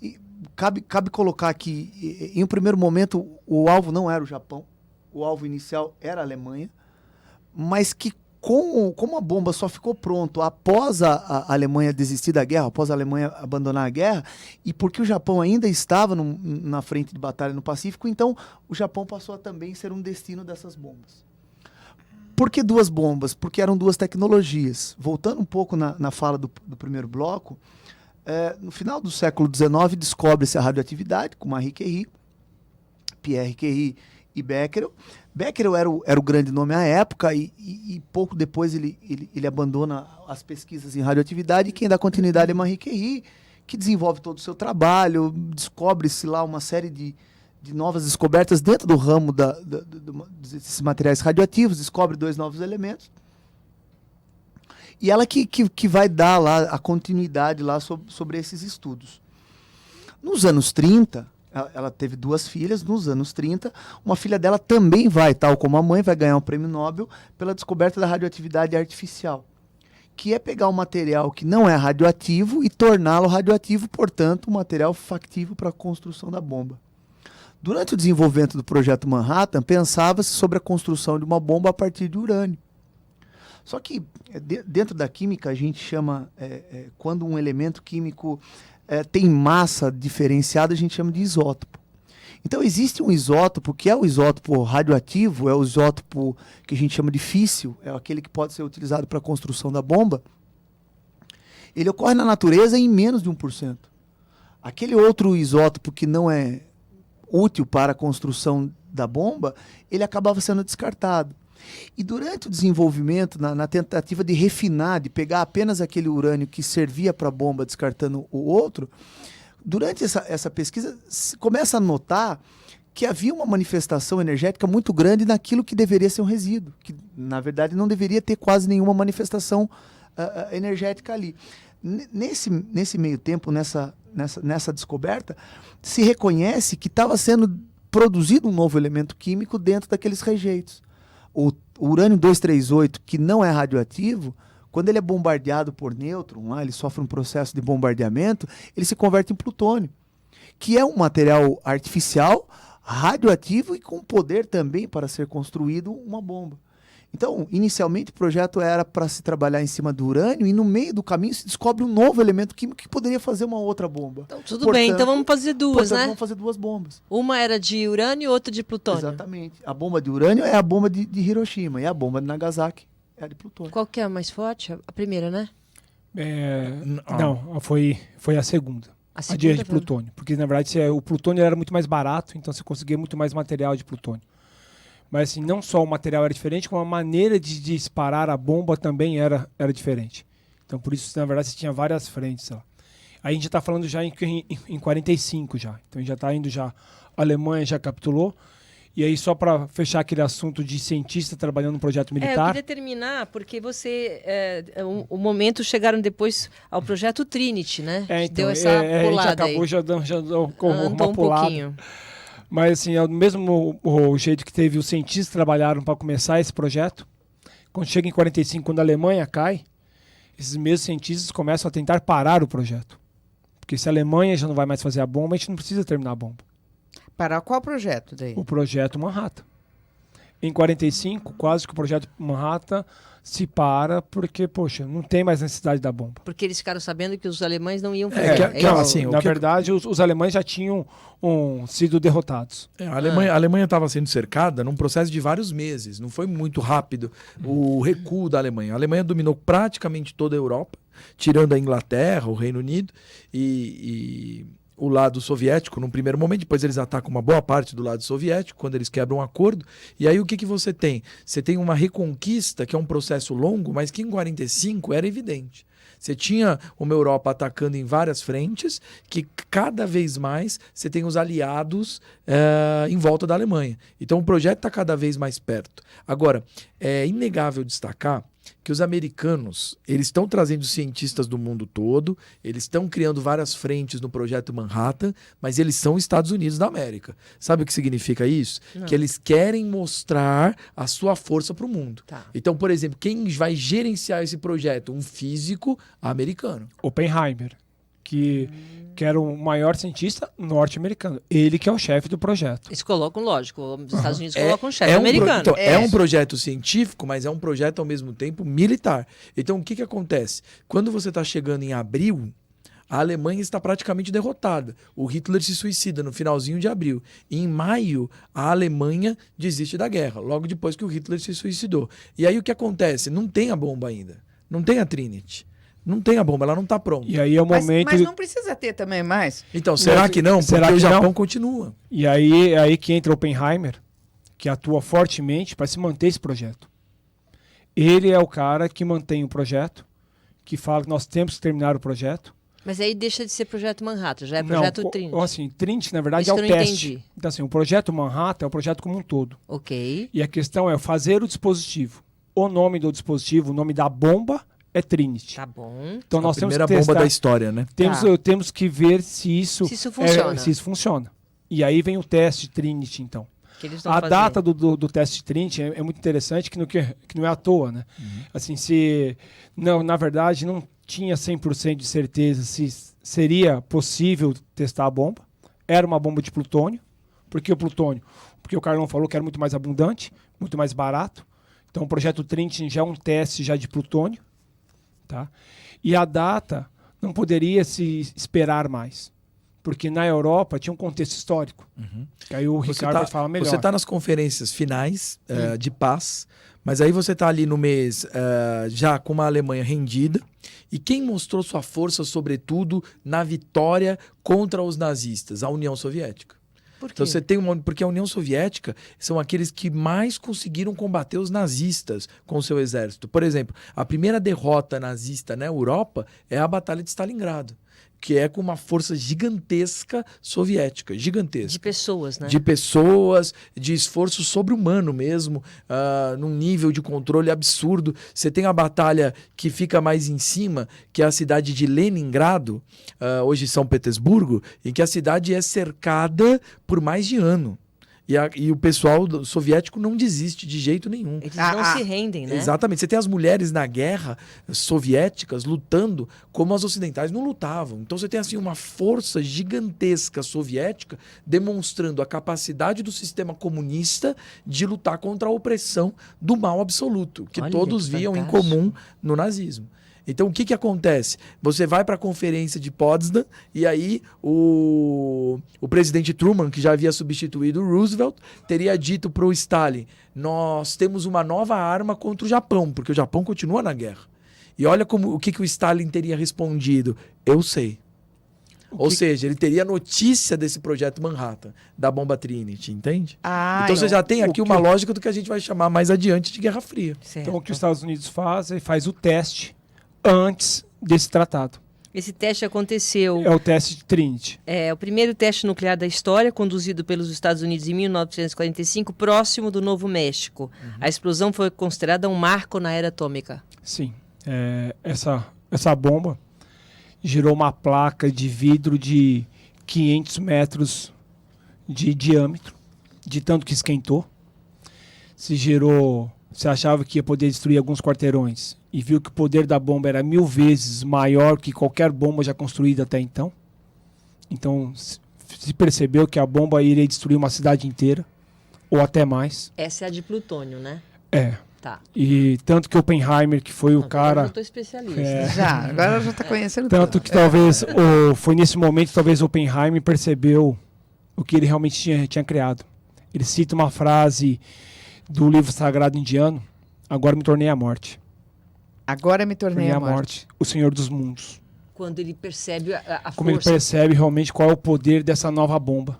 E cabe colocar que, em um primeiro momento, o alvo não era o Japão. O alvo inicial era a Alemanha. Mas que, como a bomba só ficou pronto após a Alemanha desistir da guerra, após a Alemanha abandonar a guerra, e porque o Japão ainda estava na frente de batalha no Pacífico, então o Japão passou a também ser um destino dessas bombas. Por que duas bombas? Porque eram duas tecnologias. Voltando um pouco na fala do primeiro bloco, no final do século XIX descobre-se a radioatividade com Marie Curie, Pierre Curie e Becquerel. Becquerel era o grande nome à época e pouco depois ele abandona as pesquisas em radioatividade e quem dá continuidade é Marie Curie, que desenvolve todo o seu trabalho, descobre-se lá uma série de novas descobertas dentro do ramo desses materiais radioativos, descobre 2 novos elementos. E ela que vai dar lá a continuidade lá sobre esses estudos. Nos anos 30, ela teve 2 filhas nos anos 30. Uma filha dela também vai, tal como a mãe, vai ganhar um prêmio Nobel pela descoberta da radioatividade artificial, que é pegar um material que não é radioativo e torná-lo radioativo, portanto, um material factível para a construção da bomba. Durante o desenvolvimento do projeto Manhattan, pensava-se sobre a construção de uma bomba a partir de urânio. Só que dentro da química a gente chama, quando um elemento químico tem massa diferenciada, a gente chama de isótopo. Então existe um isótopo que é o isótopo radioativo, é o isótopo que a gente chama de físsil, é aquele que pode ser utilizado para a construção da bomba. Ele ocorre na natureza em menos de 1%. Aquele outro isótopo que não é útil para a construção da bomba, ele acabava sendo descartado. E durante o desenvolvimento, na tentativa de refinar, de pegar apenas aquele urânio que servia para a bomba, descartando o outro, durante essa pesquisa, se começa a notar que havia uma manifestação energética muito grande naquilo que deveria ser um resíduo, que na verdade não deveria ter quase nenhuma manifestação energética ali. Nesse meio tempo, nessa descoberta, se reconhece que estava sendo produzido um novo elemento químico dentro daqueles rejeitos. O urânio 238, que não é radioativo, quando ele é bombardeado por nêutron, ele sofre um processo de bombardeamento, ele se converte em plutônio, que é um material artificial, radioativo e com poder também para ser construído uma bomba. Então, inicialmente o projeto era para se trabalhar em cima do urânio e no meio do caminho se descobre um novo elemento químico que poderia fazer uma outra bomba.
Então, tudo bem, então vamos fazer duas, né?
Vamos fazer 2 bombas.
Uma era de urânio e outra de plutônio.
Exatamente. A bomba de urânio é a bomba de Hiroshima e a bomba de Nagasaki é a de plutônio.
Qual que é a mais forte? A primeira, né?
Não, foi a segunda. A de plutônio. Porque, na verdade, o plutônio era muito mais barato, então você conseguia muito mais material de plutônio. Mas assim, não só o material era diferente, como a maneira de disparar a bomba também era diferente. Então por isso, na verdade, você tinha várias frentes lá. Aí a gente está falando já em 45 já. Então a gente já está indo já. A Alemanha já capitulou. E aí, só para fechar aquele assunto de cientista trabalhando no projeto militar.
Eu queria terminar, porque o momento chegaram depois ao projeto Trinity, né?
Então,
deu essa pulada
a gente acabou
aí.
já dando
Andou
uma pulada.
pouquinho.
Mas assim, é o mesmo o jeito que teve os cientistas que trabalharam para começar esse projeto. Quando chega em 45, quando a Alemanha cai, esses mesmos cientistas começam a tentar parar o projeto. Porque se a Alemanha já não vai mais fazer a bomba, a gente não precisa terminar a bomba.
Para qual projeto daí?
O projeto Manhattan. Em 45, quase que o projeto Manhattan se para porque, poxa, não tem mais necessidade da bomba.
Porque eles ficaram sabendo que os alemães não iam fazer.
Na verdade, os alemães já tinham sido derrotados.
A Alemanha estava sendo cercada num processo de vários meses. Não foi muito rápido o recuo da Alemanha. A Alemanha dominou praticamente toda a Europa, tirando a Inglaterra, o Reino Unido e o lado soviético num primeiro momento, depois eles atacam uma boa parte do lado soviético, quando eles quebram um acordo, e aí o que você tem? Você tem uma reconquista, que é um processo longo, mas que em 45 era evidente. Você tinha uma Europa atacando em várias frentes, que cada vez mais você tem os aliados em volta da Alemanha. Então o projeto está cada vez mais perto. Agora, é inegável destacar que os americanos, eles estão trazendo cientistas do mundo todo, eles estão criando várias frentes no projeto Manhattan, mas eles são Estados Unidos da América. Sabe o que significa isso?
Não.
Que eles querem mostrar a sua força para o mundo.
Tá.
Então, por exemplo, quem vai gerenciar esse projeto? Um físico americano.
Oppenheimer, que era o maior cientista norte-americano. Ele que é o chefe do projeto.
Eles colocam, lógico, os Estados Unidos colocam um chefe americano.
É um projeto científico, mas é um projeto ao mesmo tempo militar. Então o que acontece? Quando você está chegando em abril, a Alemanha está praticamente derrotada. O Hitler se suicida no finalzinho de abril. E em maio, a Alemanha desiste da guerra, logo depois que o Hitler se suicidou. E aí o que acontece? Não tem a bomba ainda. Não tem a Trinity. Não tem a bomba, ela não está pronta.
E aí é o momento...
Mas não precisa ter também mais?
Então, será que não? Porque o Japão continua.
E aí que entra Oppenheimer, que atua fortemente para se manter esse projeto. Ele é o cara que mantém o projeto, que fala que nós temos que terminar o projeto.
Mas aí deixa de ser projeto Manhattan, já é projeto Trinity.
Assim, Trinity, na verdade,
Isso
é o
que eu não
teste.
entendi.
Então, assim, o projeto Manhattan é o projeto como um todo.
Ok.
E a questão é fazer o dispositivo. O nome do dispositivo, o nome da bomba é Trinity.
Tá bom.
Então nós
A primeira
temos que testar,
bomba da história, né?
temos que ver se isso
funciona.
se isso funciona. E aí vem o teste Trinity, então.
Que eles estão
A
fazendo.
data do teste Trinity é muito interessante, que não é à toa, né? Assim, na verdade, não tinha 100% de certeza se seria possível testar a bomba. Era uma bomba de plutônio. Por que o plutônio? Porque o Carlão falou que era muito mais abundante, muito mais barato. Então, o projeto Trinity já é um teste já de plutônio. Tá? E a data não poderia se esperar mais. Porque na Europa tinha um contexto histórico. Que aí o Ricardo vai falar melhor.
Você está nas conferências finais de paz, mas aí você está ali no mês já com uma Alemanha rendida. E quem mostrou sua força, sobretudo, na vitória contra os nazistas? A União Soviética.
Por quê?
Então você tem porque a União Soviética são aqueles que mais conseguiram combater os nazistas com o seu exército. Por exemplo, a primeira derrota nazista na Europa é a Batalha de Stalingrado, que é com uma força gigantesca soviética, gigantesca.
De pessoas, né?
De pessoas, de esforço sobre-humano mesmo, num nível de controle absurdo. Você tem a batalha que fica mais em cima, que é a cidade de Leningrado, hoje São Petersburgo, em que a cidade é cercada por mais de ano. E o pessoal soviético não desiste de jeito nenhum.
Eles não se rendem, né?
Exatamente. Você tem as mulheres na guerra soviéticas lutando como as ocidentais não lutavam. Então você tem assim uma força gigantesca soviética demonstrando a capacidade do sistema comunista de lutar contra a opressão do mal absoluto, que
Olha,
todos
que
viam em
fantástico.
comum no nazismo. Então, o que acontece? Você vai para a conferência de Potsdam e aí o presidente Truman, que já havia substituído o Roosevelt, teria dito para o Stalin: nós temos uma nova arma contra o Japão, porque o Japão continua na guerra. E olha o que o Stalin teria respondido: eu sei. Ou seja, ele teria notícia desse projeto Manhattan, da bomba Trinity, entende? Então você já tem aqui uma lógica do que a gente vai chamar mais adiante de Guerra Fria.
Certo.
Então, o que os Estados Unidos faz, ele faz o teste antes desse tratado.
Esse teste aconteceu.
É o teste de Trinity.
É o primeiro teste nuclear da história, conduzido pelos Estados Unidos em 1945, próximo do Novo México. A explosão foi considerada um marco na era atômica.
Sim. Essa bomba gerou uma placa de vidro de 500 metros de diâmetro, de tanto que esquentou. Você achava que ia poder destruir alguns quarteirões e viu que o poder da bomba era 1000 vezes maior que qualquer bomba já construída até então. Então, se percebeu que a bomba iria destruir uma cidade inteira, ou até mais.
Essa é a de plutônio, né?
É.
Tá.
E tanto que Oppenheimer, que foi o cara...
Eu estou especialista.
Agora já está conhecendo
Tanto
tudo.
que talvez, foi nesse momento, talvez Oppenheimer percebeu o que ele realmente tinha criado. Ele cita uma frase do livro sagrado indiano: agora me tornei a morte.
Agora me tornei a morte.
O Senhor dos Mundos.
Quando ele percebe a
Como ele
força.
percebe realmente qual é o poder dessa nova bomba.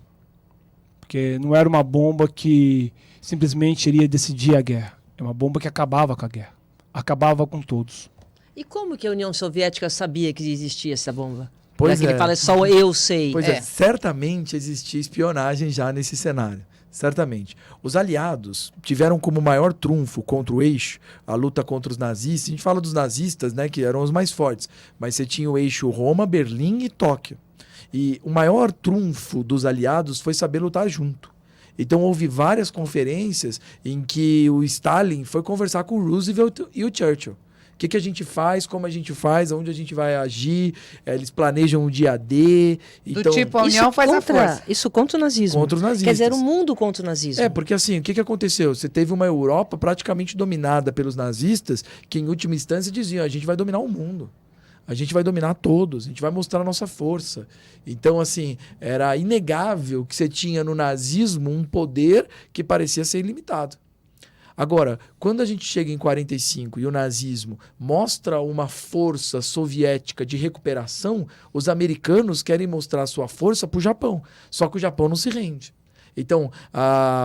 Porque não era uma bomba que simplesmente iria decidir a guerra. É uma bomba que acabava com a guerra. Acabava com todos.
E como que a União Soviética sabia que existia essa bomba?
Pois
Já que
é.
ele fala só eu sei.
Pois é, certamente existia espionagem já nesse cenário. Certamente. Os aliados tiveram como maior trunfo contra o eixo a luta contra os nazistas. A gente fala dos nazistas, né, que eram os mais fortes, mas você tinha o eixo Roma, Berlim e Tóquio. E o maior trunfo dos aliados foi saber lutar junto. Então houve várias conferências em que o Stalin foi conversar com o Roosevelt e o Churchill. O que a gente faz, como a gente faz, onde a gente vai agir, eles planejam o dia D. Então,
tipo, a União faz a força.
Isso contra o nazismo.
Contra os nazistas.
Quer dizer, o mundo contra o nazismo.
porque assim, o que aconteceu? Você teve uma Europa praticamente dominada pelos nazistas, que em última instância diziam: a gente vai dominar o mundo. A gente vai dominar todos, a gente vai mostrar a nossa força. Então, assim, era inegável que você tinha no nazismo um poder que parecia ser ilimitado. Agora, quando a gente chega em 45 e o nazismo mostra uma força soviética de recuperação, os americanos querem mostrar sua força para o Japão. Só que o Japão não se rende. Então,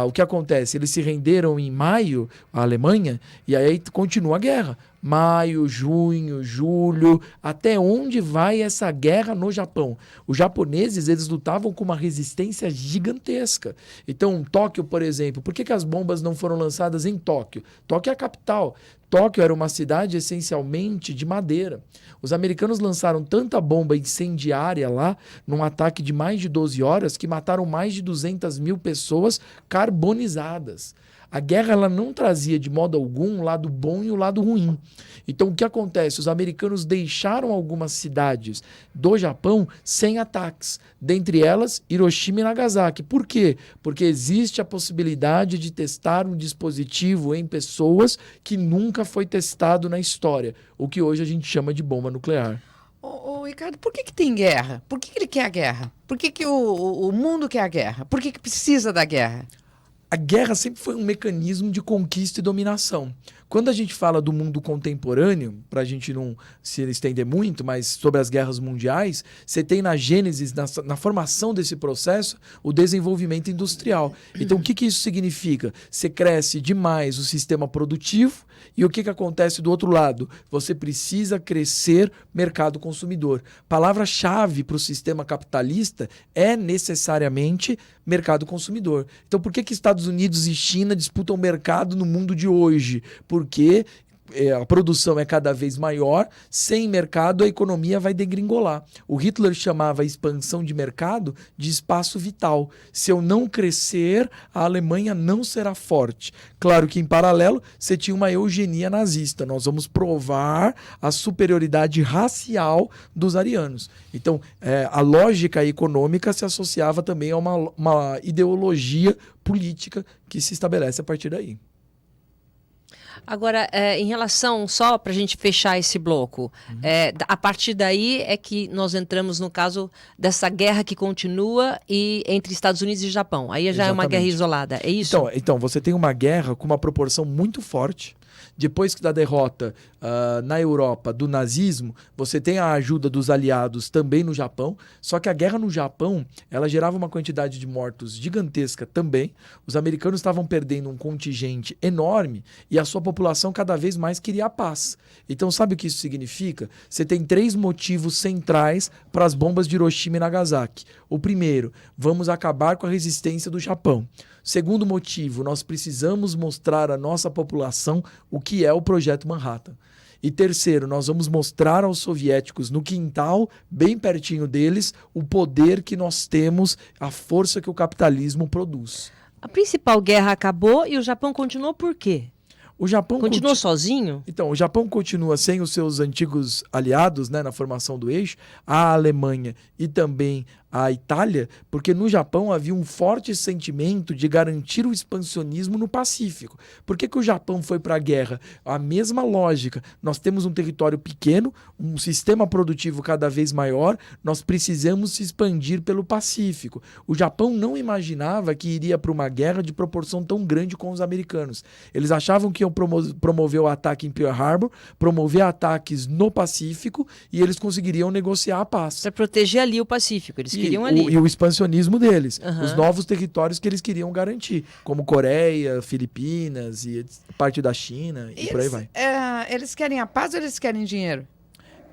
o que acontece? Eles se renderam em maio, a Alemanha, e aí continua a guerra. Maio, junho, julho, até onde vai essa guerra no Japão? Os japoneses, eles lutavam com uma resistência gigantesca. Então, Tóquio, por exemplo, por que as bombas não foram lançadas em Tóquio? Tóquio é a capital. Tóquio era uma cidade essencialmente de madeira. Os americanos lançaram tanta bomba incendiária lá, num ataque de mais de 12 horas, que mataram mais de 200 mil pessoas carbonizadas. A guerra ela não trazia de modo algum o lado bom e o lado ruim. Então, o que acontece? Os americanos deixaram algumas cidades do Japão sem ataques. Dentre elas, Hiroshima e Nagasaki. Por quê? Porque existe a possibilidade de testar um dispositivo em pessoas que nunca foi testado na história. O que hoje a gente chama de bomba nuclear.
Ô, Ricardo, por que tem guerra? Por que ele quer a guerra? Por que o mundo quer a guerra? Por que precisa da guerra?
A guerra sempre foi um mecanismo de conquista e dominação. Quando a gente fala do mundo contemporâneo, para a gente não se estender muito, mas sobre as guerras mundiais, você tem na gênese, na formação desse processo, o desenvolvimento industrial. Então, o que isso significa? Você cresce demais o sistema produtivo e o que acontece do outro lado? Você precisa crescer mercado consumidor. Palavra-chave para o sistema capitalista é necessariamente mercado consumidor. Então, por que Estados Unidos e China disputam o mercado no mundo de hoje? Porque a produção é cada vez maior, sem mercado a economia vai degringolar. O Hitler chamava a expansão de mercado de espaço vital. Se eu não crescer, a Alemanha não será forte. Claro que em paralelo você tinha uma eugenia nazista. Nós vamos provar a superioridade racial dos arianos. Então, a lógica econômica se associava também a uma ideologia política que se estabelece a partir daí.
Agora, em relação, só para a gente fechar esse bloco, a partir daí é que nós entramos no caso dessa guerra que continua entre Estados Unidos e Japão. Aí já é uma guerra isolada, é isso?
Então, você tem uma guerra com uma proporção muito forte. Depois da derrota na Europa do nazismo, você tem a ajuda dos aliados também no Japão, só que a guerra no Japão, ela gerava uma quantidade de mortos gigantesca também. Os americanos estavam perdendo um contingente enorme e a sua população cada vez mais queria a paz. Então, sabe o que isso significa? Você tem 3 motivos centrais para as bombas de Hiroshima e Nagasaki. O primeiro, vamos acabar com a resistência do Japão. Segundo motivo, nós precisamos mostrar à nossa população o que é o Projeto Manhattan. E terceiro, nós vamos mostrar aos soviéticos no quintal, bem pertinho deles, o poder que nós temos, a força que o capitalismo produz.
A principal guerra acabou e o Japão continuou por quê?
O Japão
continuou sozinho?
Então, o Japão continua sem os seus antigos aliados, né, na formação do eixo, a Alemanha e também a Itália, porque no Japão havia um forte sentimento de garantir o expansionismo no Pacífico. Por que o Japão foi para a guerra? A mesma lógica. Nós temos um território pequeno, um sistema produtivo cada vez maior, nós precisamos se expandir pelo Pacífico. O Japão não imaginava que iria para uma guerra de proporção tão grande com os americanos. Eles achavam que iam promover o ataque em Pearl Harbor, promover ataques no Pacífico e eles conseguiriam negociar a paz.
Para proteger ali o Pacífico, eles queriam ali.
E o expansionismo deles,
Uhum.
os novos territórios que eles queriam garantir, como Coreia, Filipinas e parte da China e por aí vai.
Eles querem a paz ou eles querem dinheiro?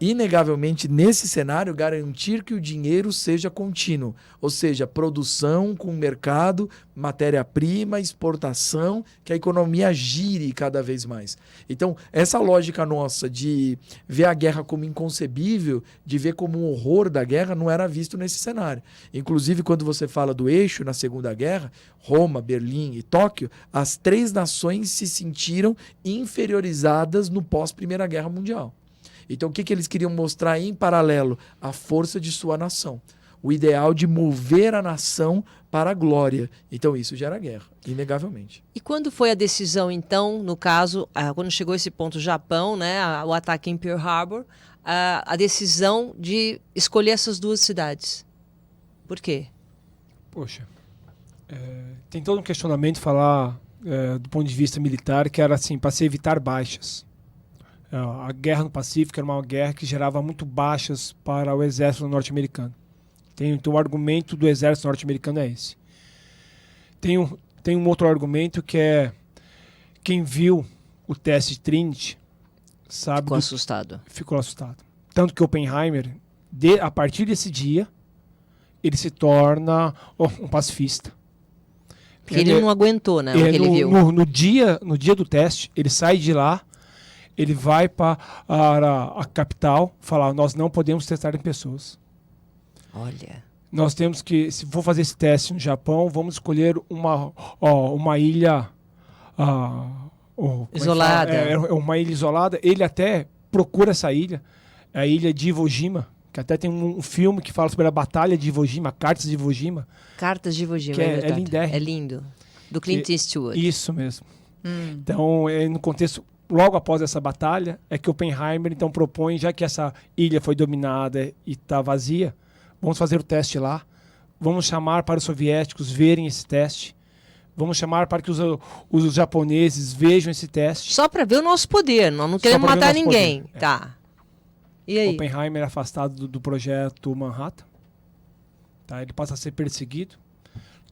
Inegavelmente, nesse cenário, garantir que o dinheiro seja contínuo, ou seja, produção com mercado, matéria-prima, exportação, que a economia gire cada vez mais. Então, essa lógica nossa de ver a guerra como inconcebível, de ver como um horror da guerra, não era visto nesse cenário. Inclusive, quando você fala do eixo na Segunda Guerra, Roma, Berlim e Tóquio, as 3 nações se sentiram inferiorizadas no pós-Primeira Guerra Mundial. Então, o que eles queriam mostrar em paralelo? A força de sua nação. O ideal de mover a nação para a glória. Então, isso gera guerra, inegavelmente.
E quando foi a decisão, então, no caso, quando chegou esse ponto, o Japão, né, o ataque em Pearl Harbor, a decisão de escolher essas 2 cidades? Por quê?
Poxa, tem todo um questionamento falar do ponto de vista militar que era assim, para se evitar baixas. A guerra no Pacífico era uma guerra que gerava muito baixas para o exército norte-americano. Então o argumento do exército norte-americano é esse. Tem um outro argumento que é quem viu o teste Trinity sabe
Ficou assustado.
ficou assustado. Tanto que Oppenheimer, a partir desse dia, ele se torna um pacifista.
Porque ele não aguentou, né? O que ele viu.
No dia do teste, ele sai de lá, ele vai para a capital falar: nós não podemos testar em pessoas.
Olha.
Nós temos que, se for fazer esse teste no Japão, vamos escolher uma ilha
isolada.
Uma ilha isolada. Ele até procura essa ilha, a ilha de Iwo Jima, que até tem um filme que fala sobre a Batalha de Iwo Jima, Cartas de Iwo Jima.
Cartas de Iwo Jima,
Que é
verdade.
lindérrimo.
É lindo. Do Clint Eastwood.
Isso mesmo. Então, no contexto, logo após essa batalha, é que Oppenheimer então propõe, já que essa ilha foi dominada e está vazia, vamos fazer o teste lá, vamos chamar para os soviéticos verem esse teste, vamos chamar para que os japoneses vejam esse teste.
Só para ver o nosso poder, nós não queremos
pra ver o
matar
nosso
ninguém.
poder, é.
Tá. E aí?
Oppenheimer é afastado do projeto Manhattan. Tá? Ele passa a ser perseguido.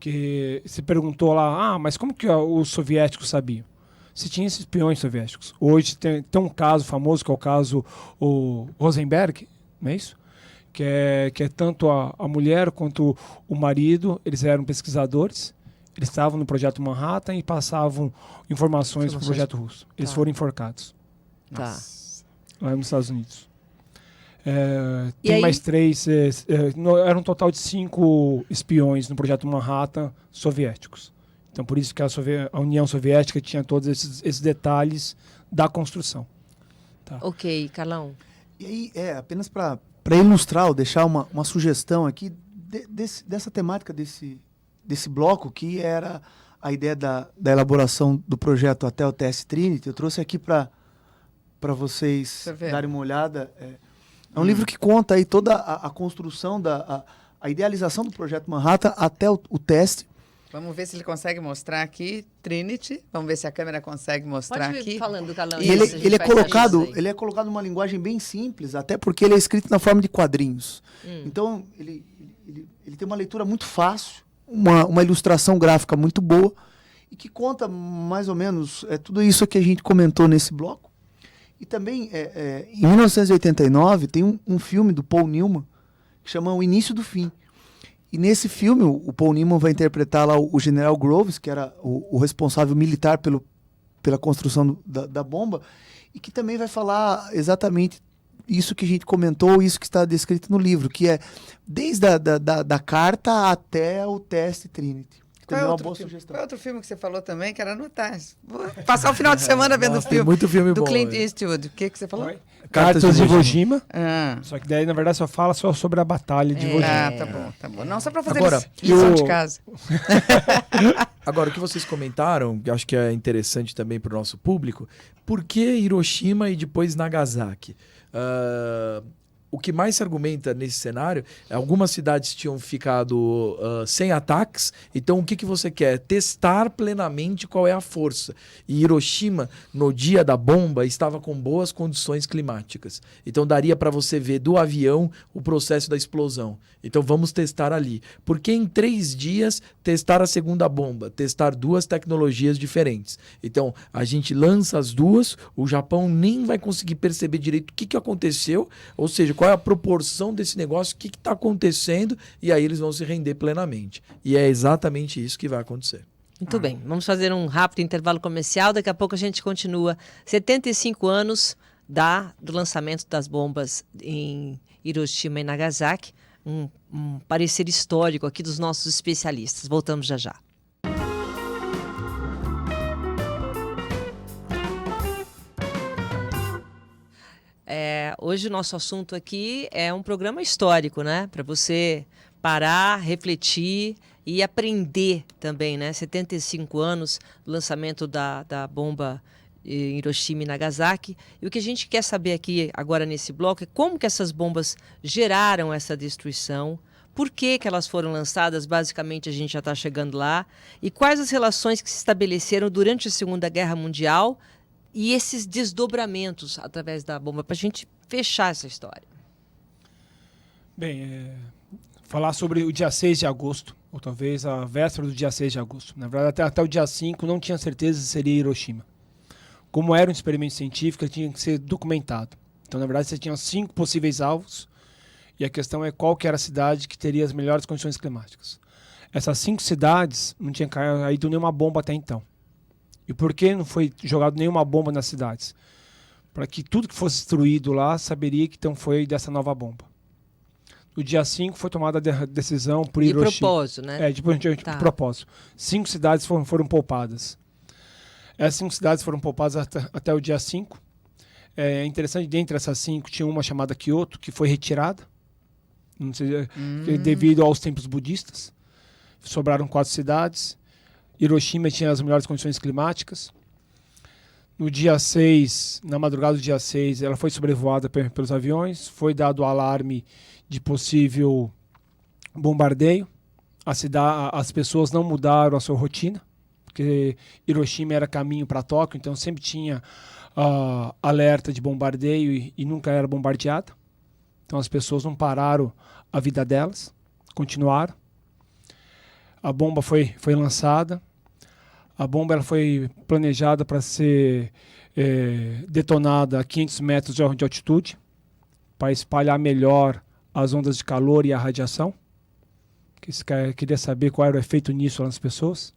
Que se perguntou lá, mas como que os soviéticos sabiam? Se tinha esses espiões soviéticos. Hoje tem um caso famoso, que é o caso o Rosenberg, não é isso? Que é tanto a mulher quanto o marido, eles eram pesquisadores, eles estavam no projeto Manhattan e passavam informações para o projeto russo. Eles
Tá.
foram enforcados
Tá.
lá nos Estados Unidos.
E
Tem
aí?
mais 3, era um total de 5 espiões no projeto Manhattan soviéticos. Então, por isso que a União Soviética tinha todos esses detalhes da construção. Tá.
Ok, Carlão.
E aí, apenas para ilustrar ou deixar uma sugestão aqui dessa temática desse bloco, que era a ideia da elaboração do projeto até o TS Trinity. Eu trouxe aqui para vocês darem uma olhada. É um livro que conta aí toda a construção, a idealização do projeto Manhattan até o teste.
Vamos ver se ele consegue mostrar aqui, Trinity. Vamos ver se a câmera consegue mostrar
Pode
aqui.
ir falando, Carlão.
E ele,
isso, a gente
ele é
vai
colocado,
fazendo isso aí.
ele é colocado numa linguagem bem simples, até porque ele é escrito na forma de quadrinhos. Então, ele tem uma leitura muito fácil, uma ilustração gráfica muito boa, e que conta mais ou menos tudo isso que a gente comentou nesse bloco. E também, em 1989, tem um filme do Paul Newman, que chama O Início do Fim. E nesse filme, o Paul Newman vai interpretar lá o General Groves, que era o responsável militar pela construção da bomba, e que também vai falar exatamente isso que a gente comentou, isso que está descrito no livro, que é desde da carta até o teste Trinity.
Qual é
Também é uma
outro
boa
filme?
sugestão.
Qual é outro filme que você falou também? Quero anotar. Vou passar o final de semana vendo o
Nossa, tem
filme
muito filme
do
bom,
Clint
né?
Eastwood. O que você falou?
Oi? Cartas de Iwo Jima.
Ah.
Só que daí, na verdade, só fala sobre a batalha de Iwo Jima.
Ah, tá bom, tá bom. Não, só para fazer
Agora,
lição de casa.
Agora, o que vocês comentaram, que eu acho que é interessante também para o nosso público, por que Hiroshima e depois Nagasaki? O que mais se argumenta nesse cenário, algumas cidades tinham ficado sem ataques, então o que você quer? Testar plenamente qual é a força. E Hiroshima, no dia da bomba, estava com boas condições climáticas. Então daria para você ver do avião o processo da explosão. Então vamos testar ali. Porque em 3 dias, testar a segunda bomba, testar 2 tecnologias diferentes. Então a gente lança as 2, o Japão nem vai conseguir perceber direito o que aconteceu, ou seja, qual é a proporção desse negócio, o que está acontecendo, e aí eles vão se render plenamente. E é exatamente isso que vai acontecer.
Muito bem, vamos fazer um rápido intervalo comercial, daqui a pouco a gente continua. 75 anos do lançamento das bombas em Hiroshima e Nagasaki, um parecer histórico aqui dos nossos especialistas. Voltamos já já. Hoje o nosso assunto aqui é um programa histórico, né? Para você parar, refletir e aprender também, né? 75 anos do lançamento da bomba em Hiroshima e Nagasaki. E o que a gente quer saber aqui agora nesse bloco é como que essas bombas geraram essa destruição, por que elas foram lançadas, basicamente a gente já está chegando lá, e quais as relações que se estabeleceram durante a Segunda Guerra Mundial e esses desdobramentos através da bomba, para a gente fechar essa história.
Bem, falar sobre o dia 6 de agosto, ou talvez a véspera do dia 6 de agosto. Na verdade, até o dia 5 não tinha certeza se seria Hiroshima. como era um experimento científico, ele tinha que ser documentado. Então, na verdade, você tinha 5 possíveis alvos e a questão é qual que era a cidade que teria as melhores condições climáticas. Essas 5 cidades não tinha caído nenhuma bomba até então. E por que não foi jogado nenhuma bomba nas cidades? Para que tudo que fosse destruído lá saberia que então foi dessa nova bomba. No dia 5 foi tomada a decisão por Hiroshima.
De propósito, né?
De
Tá.
propósito. 5 cidades foram poupadas. Essas 5 cidades foram poupadas até o dia 5. É interessante, dentre essas 5, tinha uma chamada Kyoto, que foi retirada, não sei, devido aos templos budistas. Sobraram 4 cidades. Hiroshima tinha as melhores condições climáticas. No dia 6, na madrugada do dia 6, ela foi sobrevoada pelos aviões. Foi dado o alarme de possível bombardeio. As pessoas não mudaram a sua rotina, porque Hiroshima era caminho para Tóquio, então sempre tinha alerta de bombardeio e nunca era bombardeada. Então as pessoas não pararam a vida delas, continuaram. A bomba foi lançada. A bomba ela foi planejada para ser detonada a 500 metros de altitude, para espalhar melhor as ondas de calor e a radiação. Esse cara queria saber qual era o efeito nisso nas pessoas.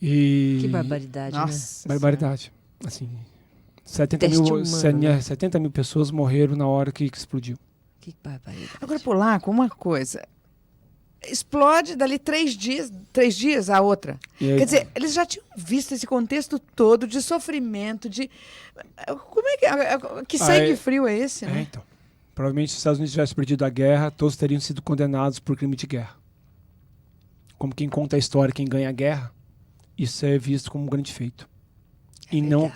Que barbaridade,
Nossa.
Barbaridade. Assim, 70
Teste
mil,
humano, né?
70 mil pessoas morreram na hora que explodiu.
Que barbaridade.
Agora, Polaco, uma coisa. Explode dali 3 dias a outra.
E aí,
Quer dizer, eles já tinham visto esse contexto todo de sofrimento, de... Como é que sangue frio é esse, né?
então. Provavelmente se os Estados Unidos tivessem perdido a guerra, todos teriam sido condenados por crime de guerra. Como quem conta a história, quem ganha a guerra, isso é visto como um grande feito. E não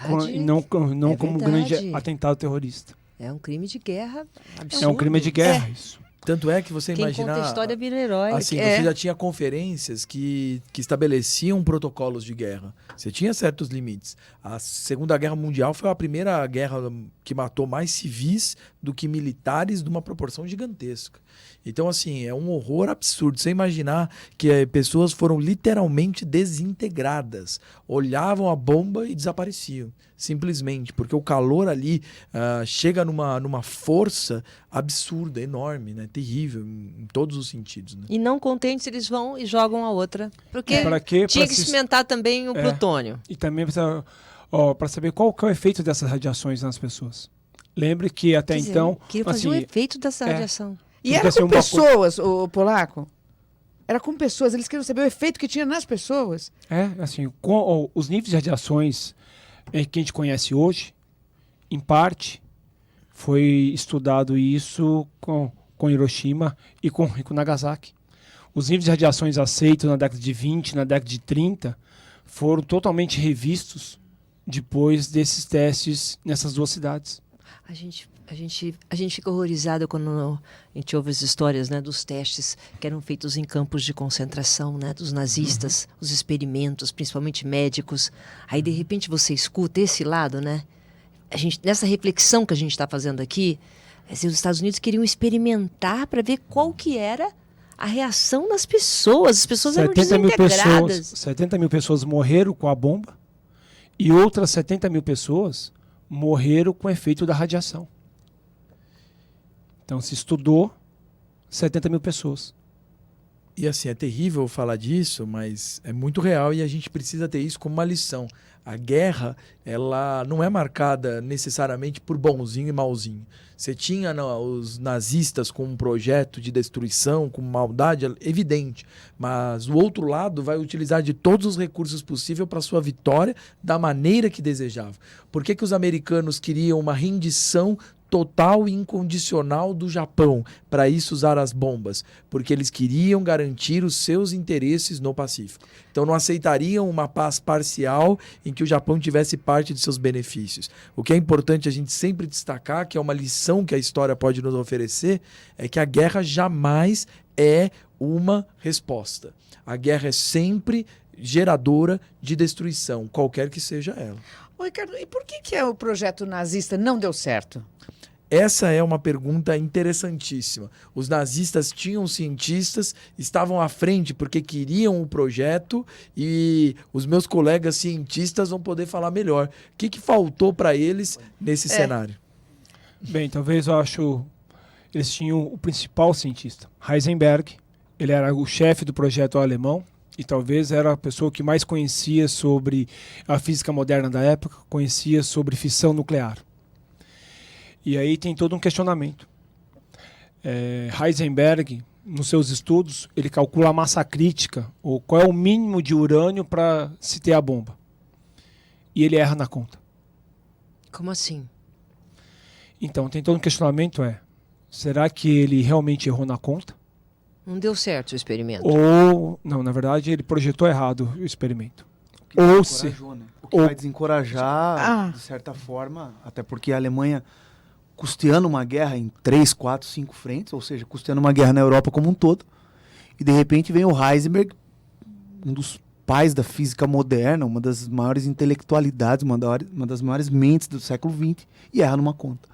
como um grande
verdade.
atentado terrorista.
É um crime de guerra absurdo.
É um crime de guerra, isso.
Tanto é que você
Quem
imagina...
conta a história vira herói.
Assim, você já tinha conferências que estabeleciam protocolos de guerra. Você tinha certos limites. A Segunda Guerra Mundial foi a primeira guerra que matou mais civis do que militares, de uma proporção gigantesca. Então, assim, é um horror absurdo. Você imaginar que pessoas foram literalmente desintegradas. Olhavam a bomba e desapareciam. Simplesmente. Porque o calor ali chega numa força absurda, enorme, né? Terrível, em todos os sentidos. Né?
E não contentes, eles vão e jogam a outra. Porque
Pra quê?
tinha
Pra
que
se-
experimentar também o plutônio.
E também para saber qual que é o efeito dessas radiações nas pessoas. Lembre que até
Quer dizer,
então...
queria fazer
assim,
o efeito dessa radiação.
E
Porque,
era
assim,
com
uma coisa-
pessoas, o Polaco? Era com pessoas, eles queriam saber o efeito que tinha nas pessoas.
assim, com os níveis de radiações que a gente conhece hoje, em parte, foi estudado isso com Hiroshima e com Nagasaki. Os níveis de radiações aceitos na década de 20, na década de 30, foram totalmente revistos depois desses testes nessas 2 cidades.
A gente fica horrorizado quando a gente ouve as histórias, né, dos testes que eram feitos em campos de concentração, né, dos nazistas, os experimentos, principalmente médicos. Aí, de repente, você escuta esse lado, né? Nessa reflexão que a gente está fazendo aqui, os Estados Unidos queriam experimentar para ver qual que era a reação das pessoas. As pessoas eram
70 mil pessoas morreram com a bomba e outras 70 mil pessoas morreram com o efeito da radiação. Então se estudou 70 mil pessoas.
E assim, é terrível falar disso, mas é muito real e a gente precisa ter isso como uma lição. A guerra, ela não é marcada necessariamente por bonzinho e malzinho. Você tinha os nazistas com um projeto de destruição, com maldade evidente, mas o outro lado vai utilizar de todos os recursos possíveis para sua vitória da maneira que desejava. Por que os americanos queriam uma rendição total e incondicional do Japão para isso usar as bombas? Porque eles queriam garantir os seus interesses no Pacífico. Então não aceitariam uma paz parcial em que o Japão tivesse parte de seus benefícios. O que é importante a gente sempre destacar, que é uma lição que a história pode nos oferecer, é que a guerra jamais é uma resposta. A guerra é sempre geradora de destruição, qualquer que seja ela.
Ô, Ricardo, e por que o projeto nazista não deu certo?
Essa é uma pergunta interessantíssima. Os nazistas tinham cientistas, estavam à frente porque queriam o projeto e os meus colegas cientistas vão poder falar melhor. O que faltou para eles nesse cenário?
Bem, talvez eu acho... Eles tinham o principal cientista, Heisenberg. Ele era o chefe do projeto alemão e talvez era a pessoa que mais conhecia sobre a física moderna da época, conhecia sobre fissão nuclear. E aí tem todo um questionamento. Heisenberg, nos seus estudos, ele calcula a massa crítica, ou qual é o mínimo de urânio para se ter a bomba. E ele erra na conta.
Como assim?
Então, tem todo um questionamento, será que ele realmente errou na conta?
Não deu certo o experimento.
Ou, não, na verdade, ele projetou errado o experimento.
Ou
se...
O que vai desencorajar, de certa forma, até porque a Alemanha custeando uma guerra em 3, 4, 5 frentes, ou seja, custeando uma guerra na Europa como um todo, e de repente vem o Heisenberg, um dos pais da física moderna, uma das maiores intelectualidades, uma das maiores mentes do século XX, e erra numa conta.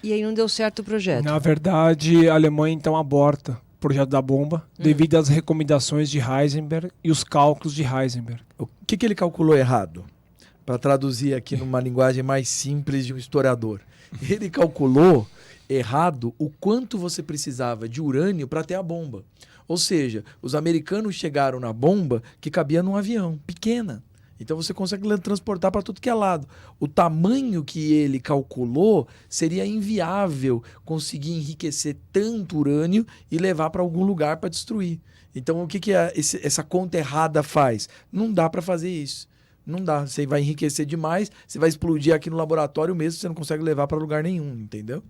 E aí não deu certo o projeto.
Na verdade, a Alemanha então aborta o projeto da bomba devido às recomendações de Heisenberg e os cálculos de Heisenberg.
O que ele calculou errado? Para traduzir aqui numa linguagem mais simples de um historiador. Ele calculou errado o quanto você precisava de urânio para ter a bomba. Ou seja, os americanos chegaram na bomba que cabia num avião, pequena. Então você consegue transportar para tudo que é lado. O tamanho que ele calculou seria inviável conseguir enriquecer tanto urânio e levar para algum lugar para destruir. Então o que essa conta errada faz? Não dá para fazer isso. Não dá. Você vai enriquecer demais, você vai explodir aqui no laboratório mesmo, você não consegue levar para lugar nenhum, entendeu?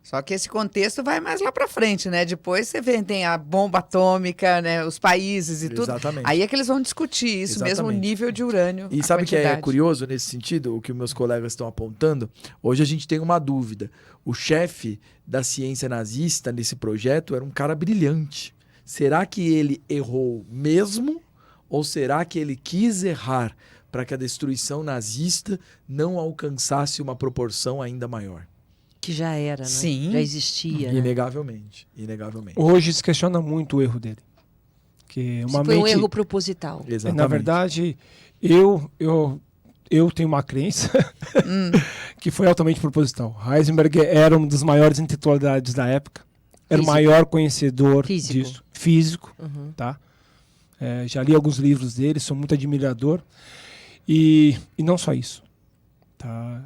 Só que esse contexto vai mais lá para frente, né? Depois você vê, tem a bomba atômica, né? Os países e tudo.
Exatamente.
Aí é que eles vão discutir isso mesmo, o nível de urânio.
E sabe o que é curioso nesse sentido, o que meus colegas estão apontando? Hoje a gente tem uma dúvida. O chefe da ciência nazista nesse projeto era um cara brilhante. Será que ele errou mesmo? Ou será que ele quis errar para que a destruição nazista não alcançasse uma proporção ainda maior?
Que já era, né?
Sim.
Já existia. Né?
Inegavelmente.
Hoje se questiona muito o erro dele. Que uma
foi um erro proposital.
Exatamente.
Na verdade, eu tenho uma crença que foi altamente proposital. Heisenberg era uma das maiores intelectualidades da época. Era o maior conhecedor disso. Físico. Tá? Já li alguns livros dele, sou muito admirador. E não só isso. Tá?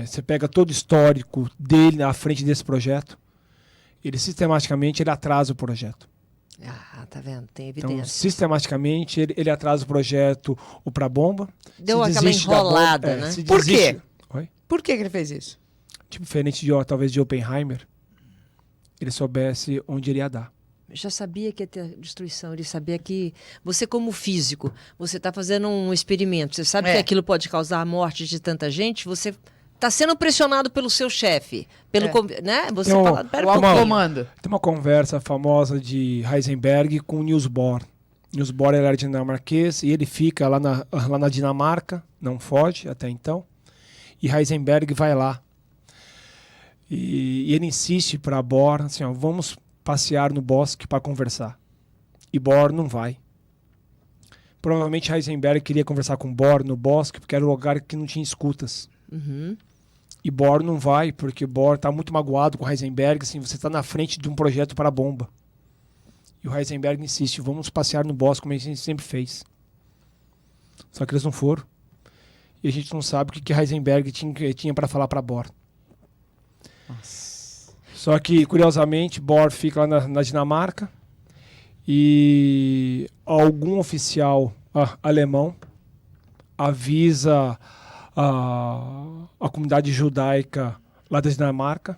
Você pega todo o histórico dele à frente desse projeto, ele sistematicamente atrasa o projeto.
Tá vendo? Tem evidência.
Então, sistematicamente, ele atrasa o projeto para a bomba.
Deu aquela enrolada, né?
Por quê?
Oi?
Por que ele fez isso?
Tipo, diferente talvez de Oppenheimer, ele soubesse onde ele ia dar.
Já sabia que ia ter destruição, ele sabia que você como físico, você está fazendo um experimento, você sabe que aquilo pode causar a morte de tanta gente, você está sendo pressionado pelo seu chefe, né? Você fala,
o alto comando.
Tem uma conversa famosa de Heisenberg com Niels Bohr. Niels Bohr era dinamarquês e ele fica lá na Dinamarca, não foge até então, e Heisenberg vai lá. E ele insiste para Bohr, assim, vamos passear no bosque para conversar. E Bohr não vai. Provavelmente Heisenberg queria conversar com Bohr no bosque porque era um lugar que não tinha escutas. E Bohr não vai porque Bohr está muito magoado com Heisenberg, assim, você está na frente de um projeto para a bomba. E o Heisenberg insiste, vamos passear no bosque como a gente sempre fez. Só que eles não foram. E a gente não sabe o que Heisenberg tinha para falar para Bohr.
Nossa.
Só que, curiosamente, Bohr fica lá na Dinamarca e algum oficial alemão avisa a comunidade judaica lá da Dinamarca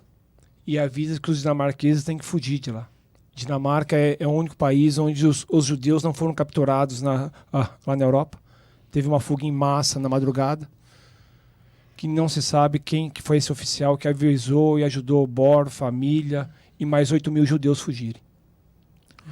e avisa que os dinamarqueses têm que fugir de lá. Dinamarca é o único país onde os judeus não foram capturados lá na Europa. Teve uma fuga em massa na madrugada, que não se sabe quem que foi esse oficial que avisou e ajudou Bohr, família e mais 8.000 judeus fugirem.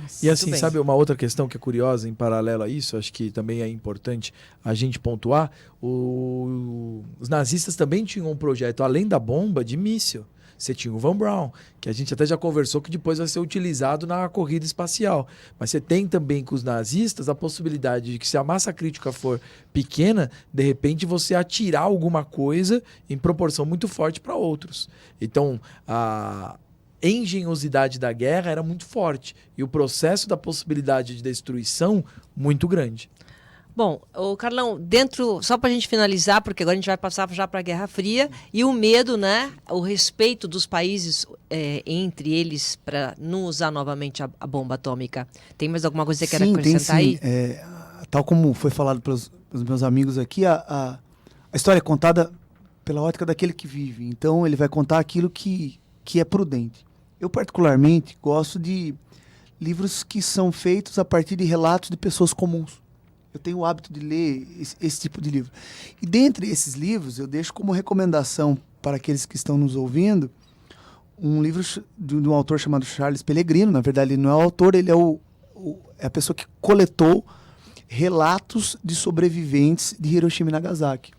Nossa,
E assim,
muito bem.
sabe uma outra questão que é curiosa em paralelo a isso, acho que também é importante a gente pontuar, os nazistas também tinham um projeto, além da bomba, de míssil. Você tinha o Von Braun, que a gente até já conversou que depois vai ser utilizado na corrida espacial. Mas você tem também com os nazistas a possibilidade de que, se a massa crítica for pequena, de repente você atirar alguma coisa em proporção muito forte para outros. Então, a engenhosidade da guerra era muito forte e o processo da possibilidade de destruição muito grande.
Bom, o Carlão, só para a gente finalizar, porque agora a gente vai passar já para a Guerra Fria, e o medo, né? O respeito dos países entre eles para não usar novamente a bomba atômica. Tem mais alguma coisa que você quer acrescentar aí?
Tal como foi falado pelos meus amigos aqui, a história é contada pela ótica daquele que vive. Então ele vai contar aquilo que é prudente. Eu particularmente gosto de livros que são feitos a partir de relatos de pessoas comuns. Eu tenho o hábito de ler esse tipo de livro. E dentre esses livros, eu deixo como recomendação para aqueles que estão nos ouvindo um livro de um autor chamado Charles Pellegrino. Na verdade, ele não é o autor, ele é a pessoa que coletou relatos de sobreviventes de Hiroshima e Nagasaki.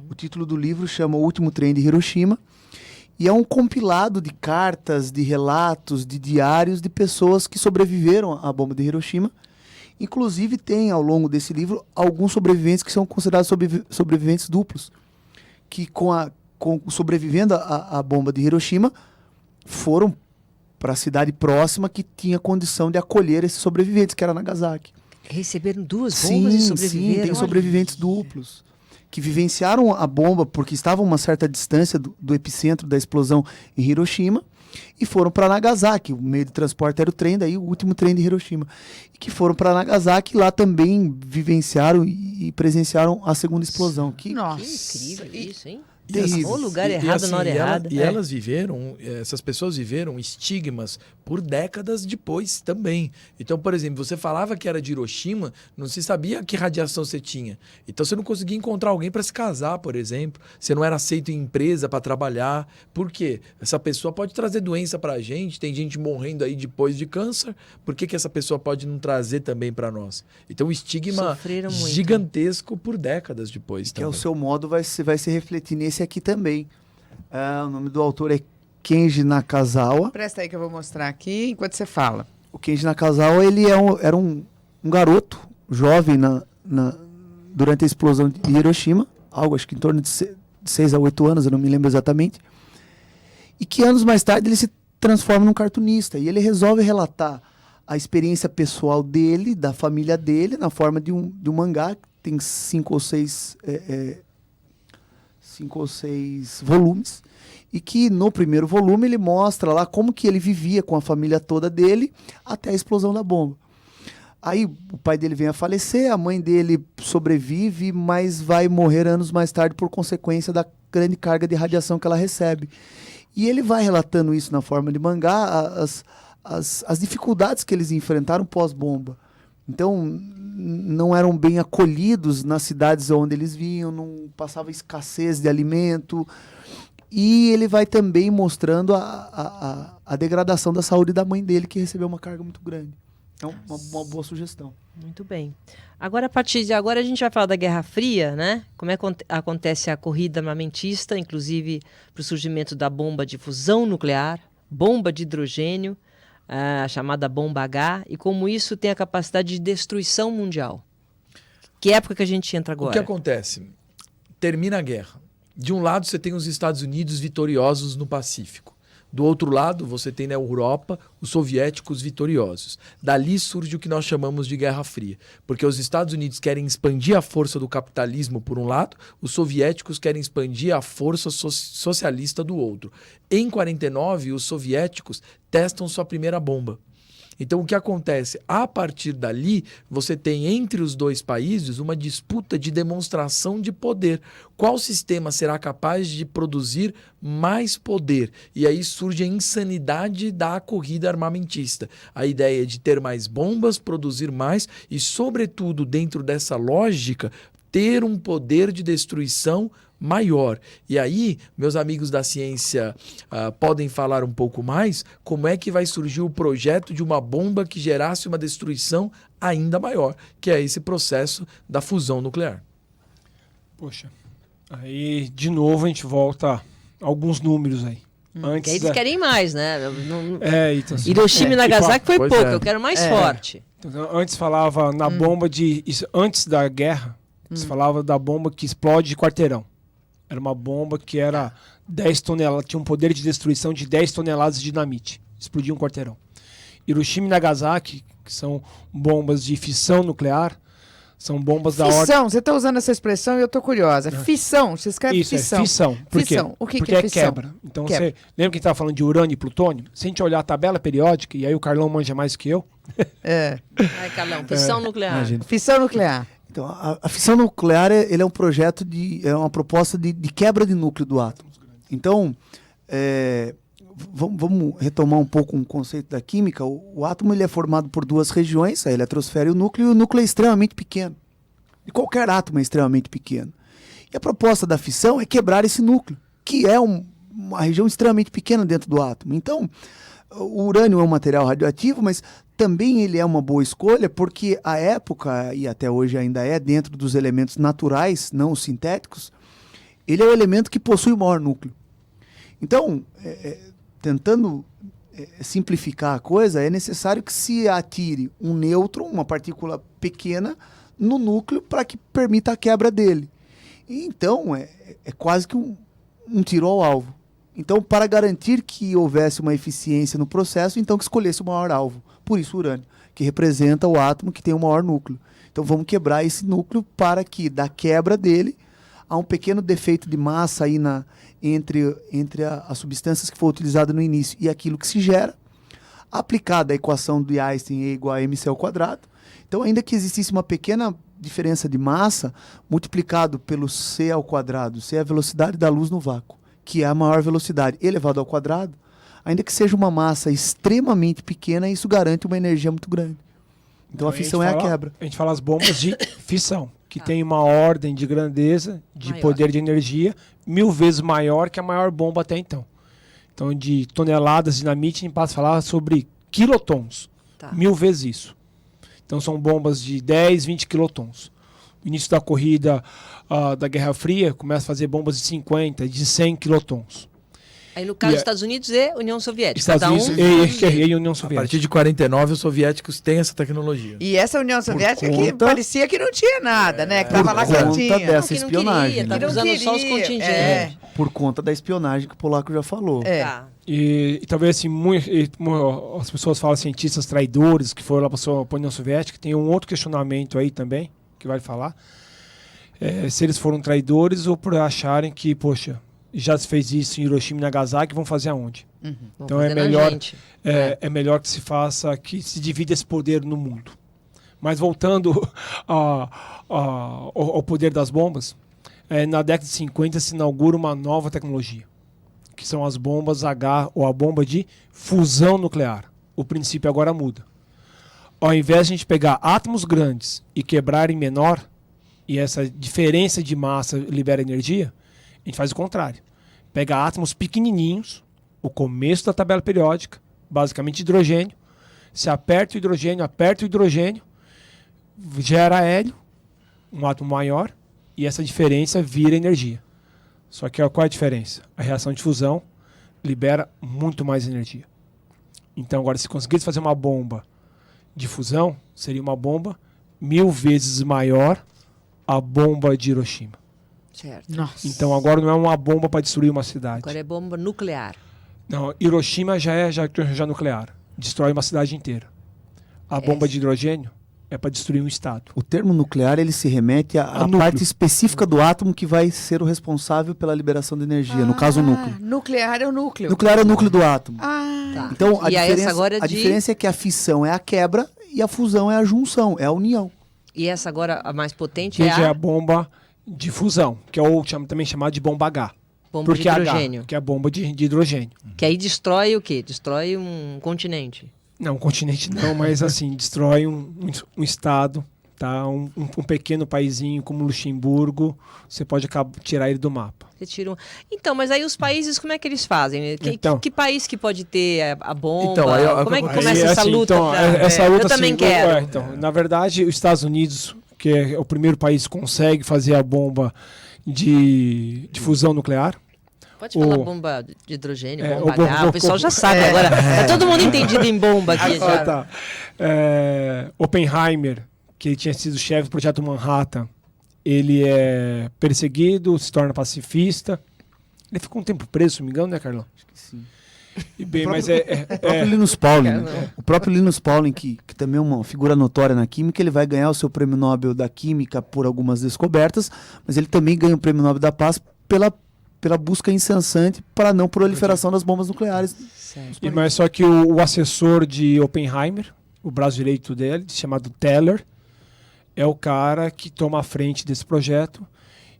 O título do livro chama O Último Trem de Hiroshima e é um compilado de cartas, de relatos, de diários de pessoas que sobreviveram à bomba de Hiroshima. Inclusive, tem ao longo desse livro alguns sobreviventes que são considerados sobreviventes duplos, que sobrevivendo à bomba de Hiroshima, foram para a cidade próxima que tinha condição de acolher esses sobreviventes, que era Nagasaki.
Receberam duas bombas e sobreviveram?
Sim, tem sobreviventes duplos, que vivenciaram a bomba porque estavam a uma certa distância do epicentro da explosão em Hiroshima, e foram para Nagasaki. O meio de transporte era o trem, daí o último trem de Hiroshima. E que foram para Nagasaki e lá também vivenciaram e presenciaram a segunda explosão.
Nossa.
Que incrível isso, hein?
Terrível.
O lugar errado na hora errada.
Elas viveram, essas pessoas viveram estigmas por décadas depois também. Então, por exemplo, você falava que era de Hiroshima, não se sabia que radiação você tinha. Então você não conseguia encontrar alguém para se casar, por exemplo. Você não era aceito em empresa para trabalhar. Por quê? Essa pessoa pode trazer doença para a gente, tem gente morrendo aí depois de câncer. Por que essa pessoa pode não trazer também para nós? Então, o estigma
Sofreram muito.
gigantesco por décadas depois
Que
também.
ao seu modo vai se refletir nesse aqui também. O nome do autor é Kenji Nakazawa.
Presta aí que eu vou mostrar aqui enquanto você fala.
O Kenji Nakazawa, ele era um garoto jovem durante a explosão de Hiroshima, algo acho que em torno de 6 a 8 anos, eu não me lembro exatamente, e que anos mais tarde ele se transforma num cartunista, e ele resolve relatar a experiência pessoal dele, da família dele, na forma de um mangá, que tem 5 ou 6 volumes, e que no primeiro volume ele mostra lá como que ele vivia com a família toda dele até a explosão da bomba. Aí o pai dele vem a falecer, a mãe dele sobrevive, mas vai morrer anos mais tarde por consequência da grande carga de radiação que ela recebe. E ele vai relatando isso na forma de mangá, as dificuldades que eles enfrentaram pós-bomba. Então, não eram bem acolhidos nas cidades onde eles vinham, não passava escassez de alimento. E ele vai também mostrando a degradação da saúde da mãe dele, que recebeu uma carga muito grande. Então, uma boa sugestão.
Muito bem. Agora, a partir de agora, a gente vai falar da Guerra Fria, né? Como é que acontece a corrida armamentista, inclusive para o surgimento da bomba de fusão nuclear, bomba de hidrogênio, a chamada bomba H, e como isso tem a capacidade de destruição mundial. Que época que a gente entra agora?
O que acontece? Termina a guerra. De um lado, você tem os Estados Unidos vitoriosos no Pacífico. Do outro lado, você tem na Europa os soviéticos vitoriosos. Dali surge o que nós chamamos de Guerra Fria. Porque os Estados Unidos querem expandir a força do capitalismo por um lado, os soviéticos querem expandir a força socialista do outro. Em 49, os soviéticos testam sua primeira bomba. Então, o que acontece? A partir dali, você tem entre os dois países uma disputa de demonstração de poder. Qual sistema será capaz de produzir mais poder? E aí surge a insanidade da corrida armamentista. A ideia de ter mais bombas, produzir mais e, sobretudo, dentro dessa lógica, ter um poder de destruição maior. E aí, meus amigos da ciência podem falar um pouco mais como é que vai surgir o projeto de uma bomba que gerasse uma destruição ainda maior, que é esse processo da fusão nuclear.
Poxa, aí de novo a gente volta a alguns números aí.
Que aí eles querem mais, né?
Então, assim,
Hiroshima e Nagasaki foi
Pois
pouco,
é.
eu quero mais forte.
então, antes falava na bomba antes da guerra, se falava da bomba que explode de quarteirão. Era uma bomba que era 10 toneladas, tinha um poder de destruição de 10 toneladas de dinamite. Explodia um quarteirão. Hiroshima e Nagasaki, que são bombas de fissão nuclear, são bombas da ordem...
Fissão, você está usando essa expressão e eu estou curiosa. Fissão, você escreve
Isso,
fissão.
é fissão. Por quê?
Fissão. O que
Porque
que é
é
fissão?
quebra. Então,
Quebra.
você lembra que a gente estava falando de urânio e plutônio? Se a gente olhar a tabela periódica, e aí o Carlão manja mais que eu,
É.
Ai, Carlão, fissão nuclear.
Imagina.
Fissão nuclear.
Então, a fissão nuclear ele é um projeto é uma proposta de quebra de núcleo do átomo. Então, vamos retomar um pouco um conceito da química. O átomo ele é formado por duas regiões, a eletrosfera e o núcleo é extremamente pequeno. E qualquer átomo é extremamente pequeno. E a proposta da fissão é quebrar esse núcleo, que é uma região extremamente pequena dentro do átomo. Então, o urânio é um material radioativo, mas também ele é uma boa escolha porque à época, e até hoje ainda é, dentro dos elementos naturais, não os sintéticos, ele é o elemento que possui o maior núcleo. Então, tentando simplificar a coisa, é necessário que se atire um nêutron, uma partícula pequena, no núcleo para que permita a quebra dele. E, então, é quase que um tiro ao alvo. Então, para garantir que houvesse uma eficiência no processo, então que escolhesse o maior alvo. Por isso o urânio, que representa o átomo que tem o maior núcleo. Então vamos quebrar esse núcleo para que, da quebra dele, há um pequeno defeito de massa aí entre as substâncias que foi utilizada no início e aquilo que se gera, aplicada a equação de Einstein E igual a mc ao quadrado. Então, ainda que existisse uma pequena diferença de massa, multiplicado pelo c ao quadrado, c é a velocidade da luz no vácuo, que é a maior velocidade elevado ao quadrado, ainda que seja uma massa extremamente pequena, isso garante uma energia muito grande. Então a fissão é a quebra.
A gente fala as bombas de fissão, que tem uma ordem de grandeza, de
Maior.
poder de energia, 1000 vezes maior que a maior bomba até então. Então, de toneladas de dinamite, a gente passa a falar sobre quilotons.
Tá.
1000 vezes isso. Então, são bombas de 10, 20 quilotons. No início da corrida da Guerra Fria, começa a fazer bombas de 50, de 100 quilotons.
Aí no caso dos Estados Unidos e União Soviética.
Estados
Cada
Unidos e União
A
Soviética.
partir de 49, os soviéticos têm essa tecnologia.
E essa União Soviética que
conta-
parecia que não tinha nada, né? Que tava lá
conta
quietinha.
dessa
que não
espionagem,
queria,
né?
tava
Que não
usando só os
queria,
contingentes.
Por conta da espionagem que o polaco já falou.
É.
Tá.
E talvez assim, as pessoas falam cientistas traidores que foram lá para a União Soviética. Tem um outro questionamento aí também, que vai falar. Se eles foram traidores ou por acharem que, poxa, já se fez isso em Hiroshima e Nagasaki, vão fazer aonde?
Vamos
Então é
fazer na
melhor,
gente.
é melhor que se faça, que se divida esse poder no mundo. Mas voltando ao poder das bombas, na década de 50 se inaugura uma nova tecnologia, que são as bombas H, ou a bomba de fusão nuclear. O princípio agora muda. Ao invés de a gente pegar átomos grandes e quebrar em menor, e essa diferença de massa libera energia, a gente faz o contrário. Pega átomos pequenininhos, o começo da tabela periódica, basicamente hidrogênio, se aperta o hidrogênio, gera hélio, um átomo maior, e essa diferença vira energia. Só que qual é a diferença? A reação de fusão libera muito mais energia. Então agora, se conseguisse fazer uma bomba de fusão, seria uma bomba 1000 vezes maior a bomba de Hiroshima.
Certo.
Nossa.
Então agora não é uma bomba para destruir uma cidade.
Agora é bomba nuclear.
Não, Hiroshima já é nuclear. Destrói uma cidade inteira. A bomba de hidrogênio é para destruir um estado.
O termo nuclear ele se remete à
núcleo.
parte específica do átomo que vai ser o responsável pela liberação de energia, no caso o núcleo.
Nuclear é o núcleo.
Nuclear é o núcleo do átomo.
Ah,
Tá.
Então a
E essa
diferença,
agora é
a
de-
diferença é que a fissão é a quebra e a fusão é a junção, é a união.
E essa agora, a mais potente,
Que
é
é
a
a bomba de fusão, que é também chamada de bomba H.
bomba de
Porque
hidrogênio.
H, que é a bomba de hidrogênio.
Que aí destrói o quê? Destrói um continente.
Não, um continente não, mas assim, destrói um estado, Tá? Um pequeno paizinho como Luxemburgo, você pode tirar ele do mapa.
Então, mas aí os países, como é que eles fazem? Que país que pode ter a bomba?
Então,
como é que começa essa luta?
Essa luta
eu também
assim,
quero.
Na verdade, os Estados Unidos, que é o primeiro país que consegue fazer a bomba de fusão nuclear.
Pode falar bomba de hidrogênio,
É,
bomba H, o pessoal já sabe agora. Tá todo mundo entendido em bomba aqui. Já.
Tá. Oppenheimer, que ele tinha sido chefe do projeto Manhattan, ele é perseguido, se torna pacifista. Ele ficou um tempo preso, se não me engano, né, Carlão?
Acho que sim.
E bem,
O
mas
próprio Linus Pauling, né? O próprio Linus Pauling, que também é uma figura notória na química, ele vai ganhar o seu prêmio Nobel da Química por algumas descobertas, mas ele também ganha o prêmio Nobel da Paz pela busca incessante para a não proliferação das bombas nucleares.
Mas só que o assessor de Oppenheimer, o braço direito dele, chamado Teller, é o cara que toma a frente desse projeto,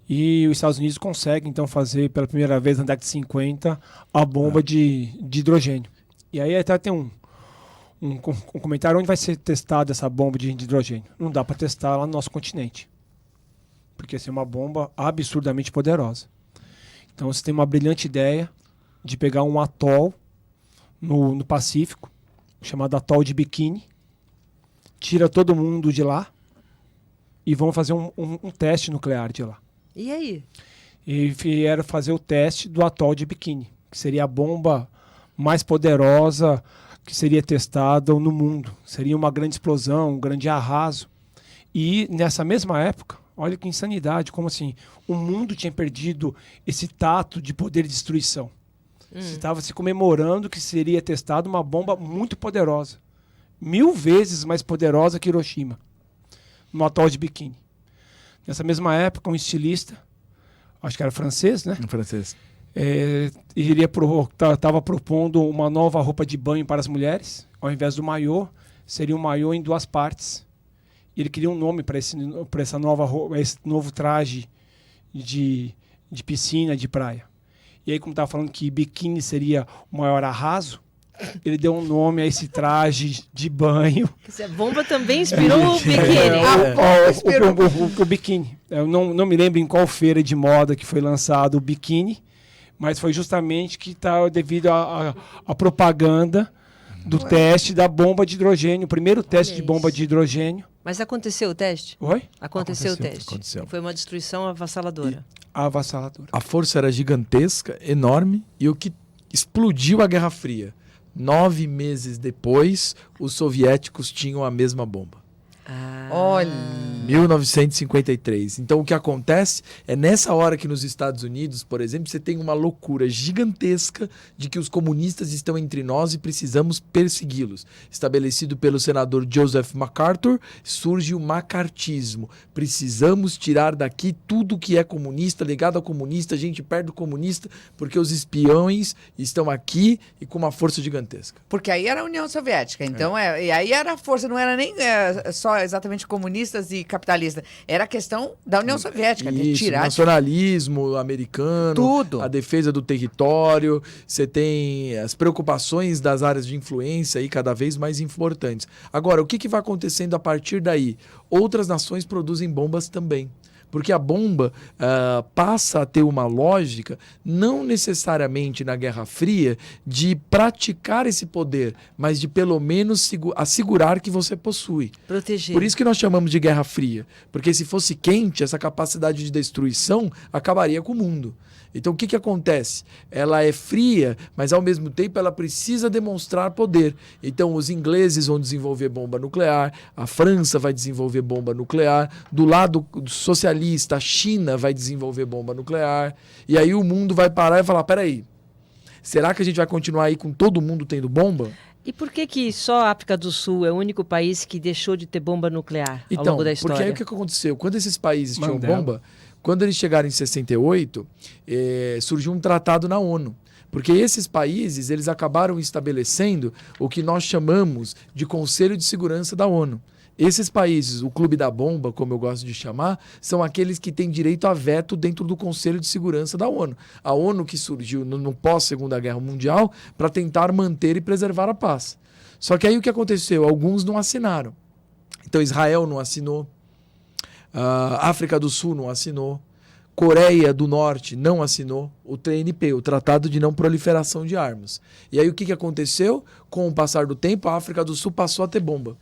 e os Estados Unidos conseguem então fazer pela primeira vez na década de 50 a bomba de hidrogênio. E aí até tem um comentário: onde vai ser testada essa bomba de hidrogênio? Não dá para testar lá no nosso continente, porque assim, é uma bomba absurdamente poderosa. Então você tem uma brilhante ideia de pegar um atol no Pacífico, chamado atol de Bikini, tira todo mundo de lá e vão fazer um teste nuclear de lá.
E aí?
E vieram fazer o teste do atol de Bikini, que seria a bomba mais poderosa que seria testada no mundo. Seria uma grande explosão, um grande arraso. E nessa mesma época, olha que insanidade, como assim, o mundo tinha perdido esse tato de poder de destruição. Você estava se comemorando que seria testada uma bomba muito poderosa, 1000 vezes mais poderosa que Hiroshima, no atol de Bikini. Nessa mesma época, um estilista, acho que era francês, né?
Francês.
Estava propondo uma nova roupa de banho para as mulheres. Ao invés do maiô, seria um maiô em 2 partes. E ele queria um nome para essa nova roupa, esse novo traje de piscina, de praia. E aí, como estava falando que biquíni seria o maior arraso, ele deu um nome a esse traje de banho.
A bomba também inspirou o biquíni.
O biquíni. Eu não me lembro em qual feira de moda que foi lançado o biquíni, mas foi justamente que tá devido à propaganda do teste da bomba de hidrogênio, o primeiro teste de bomba de hidrogênio.
Mas aconteceu o teste?
Oi?
Aconteceu o teste.
Aconteceu.
Foi uma destruição avassaladora.
Avassaladora.
A força era gigantesca, enorme, e o que explodiu a Guerra Fria. 9 meses depois, os soviéticos tinham a mesma bomba.
Olha.
1953. Então o que acontece é nessa hora que nos Estados Unidos, por exemplo, você tem uma loucura gigantesca de que os comunistas estão entre nós e precisamos persegui-los. Estabelecido pelo senador Joseph MacArthur, surge o macartismo. Precisamos tirar daqui tudo que é comunista, ligado ao comunista, gente perto do comunista, porque os espiões estão aqui e com uma força gigantesca.
Porque aí era a União Soviética, então e aí era a força, não era nem só exatamente comunistas e capitalistas, era a questão da União Soviética, de
Isso,
tirar
nacionalismo americano,
tudo.
a defesa do território, você tem as preocupações das áreas de influência aí cada vez mais importantes. Agora, o que vai acontecendo a partir daí? Outras nações produzem bombas também. Porque a bomba passa a ter uma lógica, não necessariamente na Guerra Fria, de praticar esse poder, mas de pelo menos assegurar que você possui.
Proteger.
Por isso que nós chamamos de Guerra Fria. Porque se fosse quente, essa capacidade de destruição acabaria com o mundo. Então o que acontece? Ela é fria, mas ao mesmo tempo ela precisa demonstrar poder. Então os ingleses vão desenvolver bomba nuclear, a França vai desenvolver bomba nuclear, do lado socialista a China vai desenvolver bomba nuclear, e aí o mundo vai parar e falar, peraí, será que a gente vai continuar aí com todo mundo tendo bomba?
E por que só a África do Sul é o único país que deixou de ter bomba nuclear ao longo da história?
Porque aí o que aconteceu? Quando esses países tinham
Mandela.
bomba, quando eles chegaram em 68, surgiu um tratado na ONU. Porque esses países eles acabaram estabelecendo o que nós chamamos de Conselho de Segurança da ONU. Esses países, o Clube da Bomba, como eu gosto de chamar, são aqueles que têm direito a veto dentro do Conselho de Segurança da ONU. A ONU que surgiu no pós-Segunda Guerra Mundial para tentar manter e preservar a paz. Só que aí o que aconteceu? Alguns não assinaram. Então Israel não assinou, África do Sul não assinou. Coreia do Norte não assinou o TNP, o Tratado de Não Proliferação de Armas. E aí o que aconteceu? Com o passar do tempo, a África do Sul passou a ter bomba.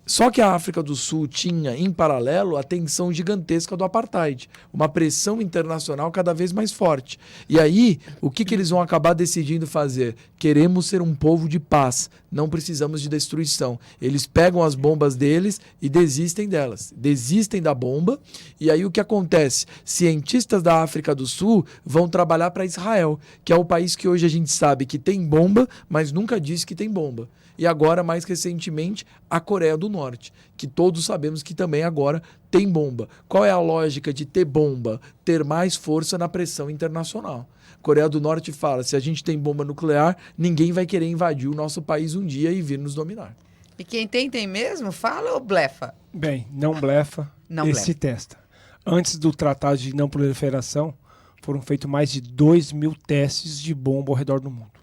Só que a África do Sul tinha, em paralelo, a tensão gigantesca do apartheid, uma pressão internacional cada vez mais forte. E aí, o que eles vão acabar decidindo fazer? Queremos ser um povo de paz, não precisamos de destruição. Eles pegam as bombas deles e desistem delas, desistem da bomba. E aí o que acontece? Cientistas da África do Sul vão trabalhar para Israel, que é o país que hoje a gente sabe que tem bomba, mas nunca disse que tem bomba. E agora, mais recentemente, a Coreia do Norte, que todos sabemos que também agora tem bomba. Qual é a lógica de ter bomba? Ter mais força na pressão internacional. A Coreia do Norte fala, se a gente tem bomba nuclear, ninguém vai querer invadir o nosso país um dia e vir nos dominar.
E quem tem mesmo? Fala ou blefa?
Bem, não blefa, se testa. Antes do Tratado de Não Proliferação, foram feitos mais de 2.000 testes de bomba ao redor do mundo.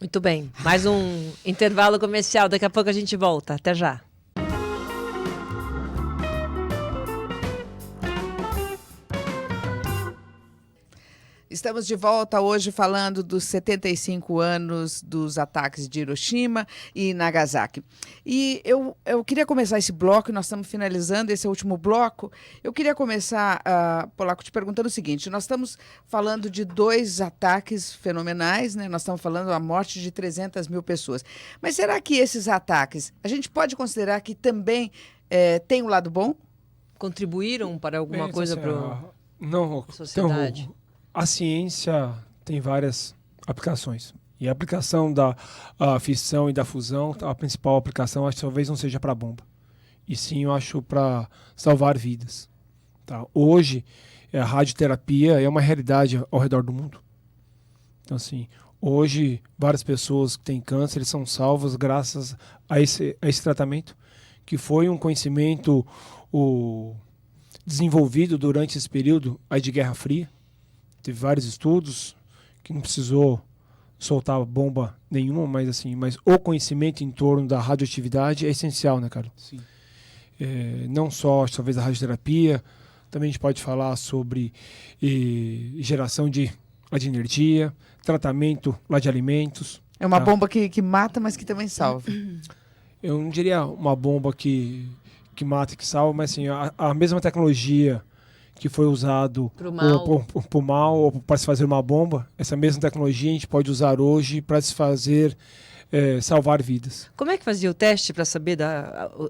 Muito bem. Mais um intervalo comercial. Daqui a pouco a gente volta. Até já.
Estamos de volta hoje falando dos 75 anos dos ataques de Hiroshima e Nagasaki. E eu queria começar esse bloco, nós estamos finalizando esse último bloco. Eu queria começar, Polaco, te perguntando o seguinte: nós estamos falando de 2 ataques fenomenais, né? Nós estamos falando da morte de 300 mil pessoas. Mas será que esses ataques, a gente pode considerar que também tem um lado bom?
Contribuíram para alguma coisa para a sociedade?
Então, a ciência tem várias aplicações. E a aplicação da fissão e da fusão, a principal aplicação, acho que talvez não seja para bomba. E sim, eu acho para salvar vidas. Tá? Hoje, a radioterapia é uma realidade ao redor do mundo. Então, assim, hoje, várias pessoas que têm câncer são salvas graças a esse tratamento, que foi um conhecimento desenvolvido durante esse período aí de Guerra Fria. Teve vários estudos que não precisou soltar bomba nenhuma, mas o conhecimento em torno da radioatividade é essencial, né, cara?
Sim.
Não só, talvez, a radioterapia, também a gente pode falar sobre geração de energia, tratamento lá de alimentos.
É uma bomba que mata, mas que também salva.
Eu não diria uma bomba que mata e que salva, mas assim, a mesma tecnologia que foi usado para o mal ou para se fazer uma bomba, essa mesma tecnologia a gente pode usar hoje para se fazer salvar vidas.
Como é que fazia o teste para saber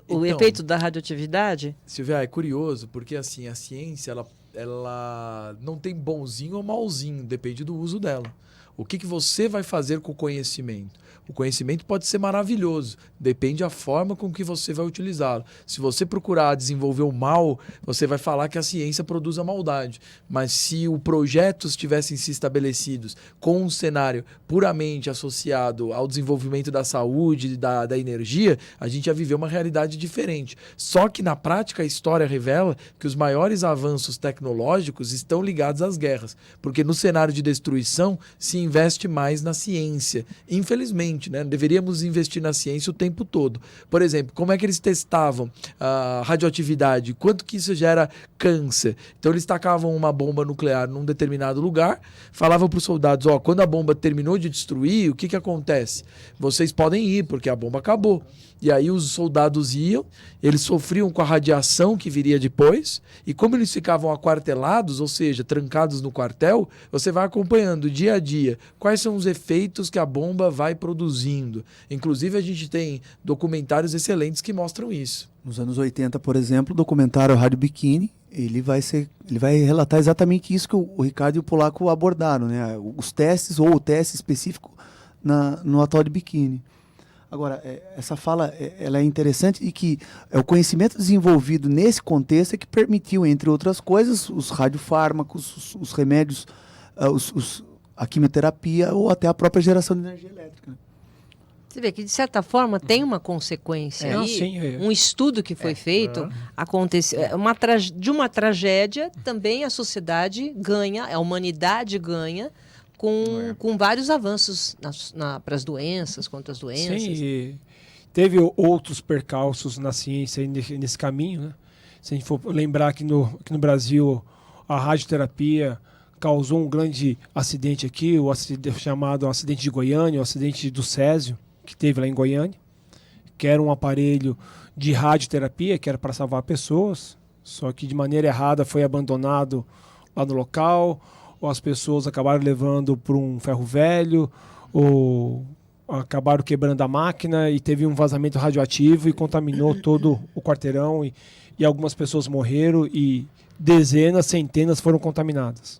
o efeito da radioatividade?
Silvia, é curioso, porque assim, a ciência ela não tem bonzinho ou malzinho, depende do uso dela. O que você vai fazer com o conhecimento? O conhecimento pode ser maravilhoso, depende da forma com que você vai utilizá-lo. Se você procurar desenvolver o mal, você vai falar que a ciência produz a maldade. Mas se os projetos tivessem se estabelecidos com um cenário puramente associado ao desenvolvimento da saúde, da energia, a gente ia viver uma realidade diferente. Só que na prática a história revela que os maiores avanços tecnológicos estão ligados às guerras, porque no cenário de destruição se investe mais na ciência, infelizmente. Né? Deveríamos investir na ciência o tempo todo. Por exemplo, como é que eles testavam a radioatividade? Quanto que isso gera câncer? Então eles tacavam uma bomba nuclear num determinado lugar, falavam para os soldados, quando a bomba terminou de destruir, o que acontece? Vocês podem ir, porque a bomba acabou. E aí os soldados iam, eles sofriam com a radiação que viria depois, e como eles ficavam aquartelados, ou seja, trancados no quartel, você vai acompanhando dia a dia quais são os efeitos que a bomba vai produzindo. Inclusive a gente tem documentários excelentes que mostram isso.
Nos anos 80, por exemplo, o documentário Rádio Biquíni, ele vai relatar exatamente isso que o Ricardo e o Polaco abordaram, né? Os testes, ou o teste específico no atol de Biquíni. Agora, essa fala ela é interessante e que o conhecimento desenvolvido nesse contexto é que permitiu, entre outras coisas, os radiofármacos, os remédios, a quimioterapia ou até a própria geração de energia elétrica.
Você vê que, de certa forma, tem uma consequência aí.
Sim,
um estudo que foi feito, de uma tragédia, também a sociedade ganha, a humanidade ganha, com vários avanços para as doenças, contra as doenças.
Sim, e teve outros percalços na ciência nesse caminho, né? Se a gente for lembrar que no Brasil a radioterapia causou um grande acidente aqui, o chamado acidente de Goiânia, o acidente do Césio, que teve lá em Goiânia, que era um aparelho de radioterapia, que era para salvar pessoas, só que de maneira errada foi abandonado lá no local, ou as pessoas acabaram levando para um ferro velho, ou acabaram quebrando a máquina e teve um vazamento radioativo e contaminou todo o quarteirão e algumas pessoas morreram e dezenas, centenas foram contaminadas.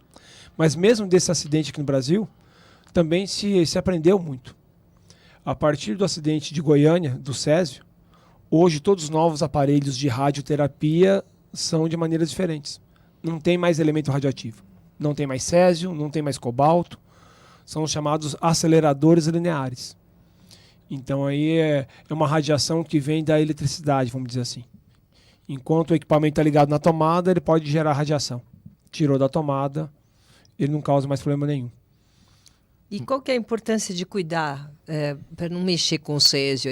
Mas mesmo desse acidente aqui no Brasil, também se aprendeu muito. A partir do acidente de Goiânia, do Césio, hoje todos os novos aparelhos de radioterapia são de maneiras diferentes. Não tem mais elemento radioativo. Não tem mais césio, não tem mais cobalto. São os chamados aceleradores lineares. Então aí é uma radiação que vem da eletricidade, vamos dizer assim. Enquanto o equipamento está ligado na tomada, ele pode gerar radiação. Tirou da tomada, ele não causa mais problema nenhum.
E qual que é a importância de cuidar para não mexer com o césio?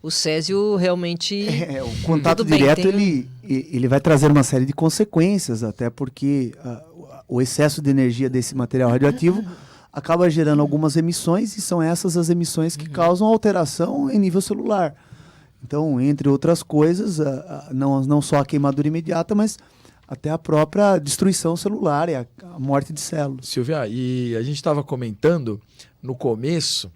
O césio realmente...
O contato direto ele vai trazer uma série de consequências, até porque o excesso de energia desse material radioativo acaba gerando algumas emissões, e são essas as emissões que causam alteração em nível celular. Então, entre outras coisas, não só a queimadura imediata, mas até a própria destruição celular e a morte de células.
Silvia, e a gente estava comentando no começo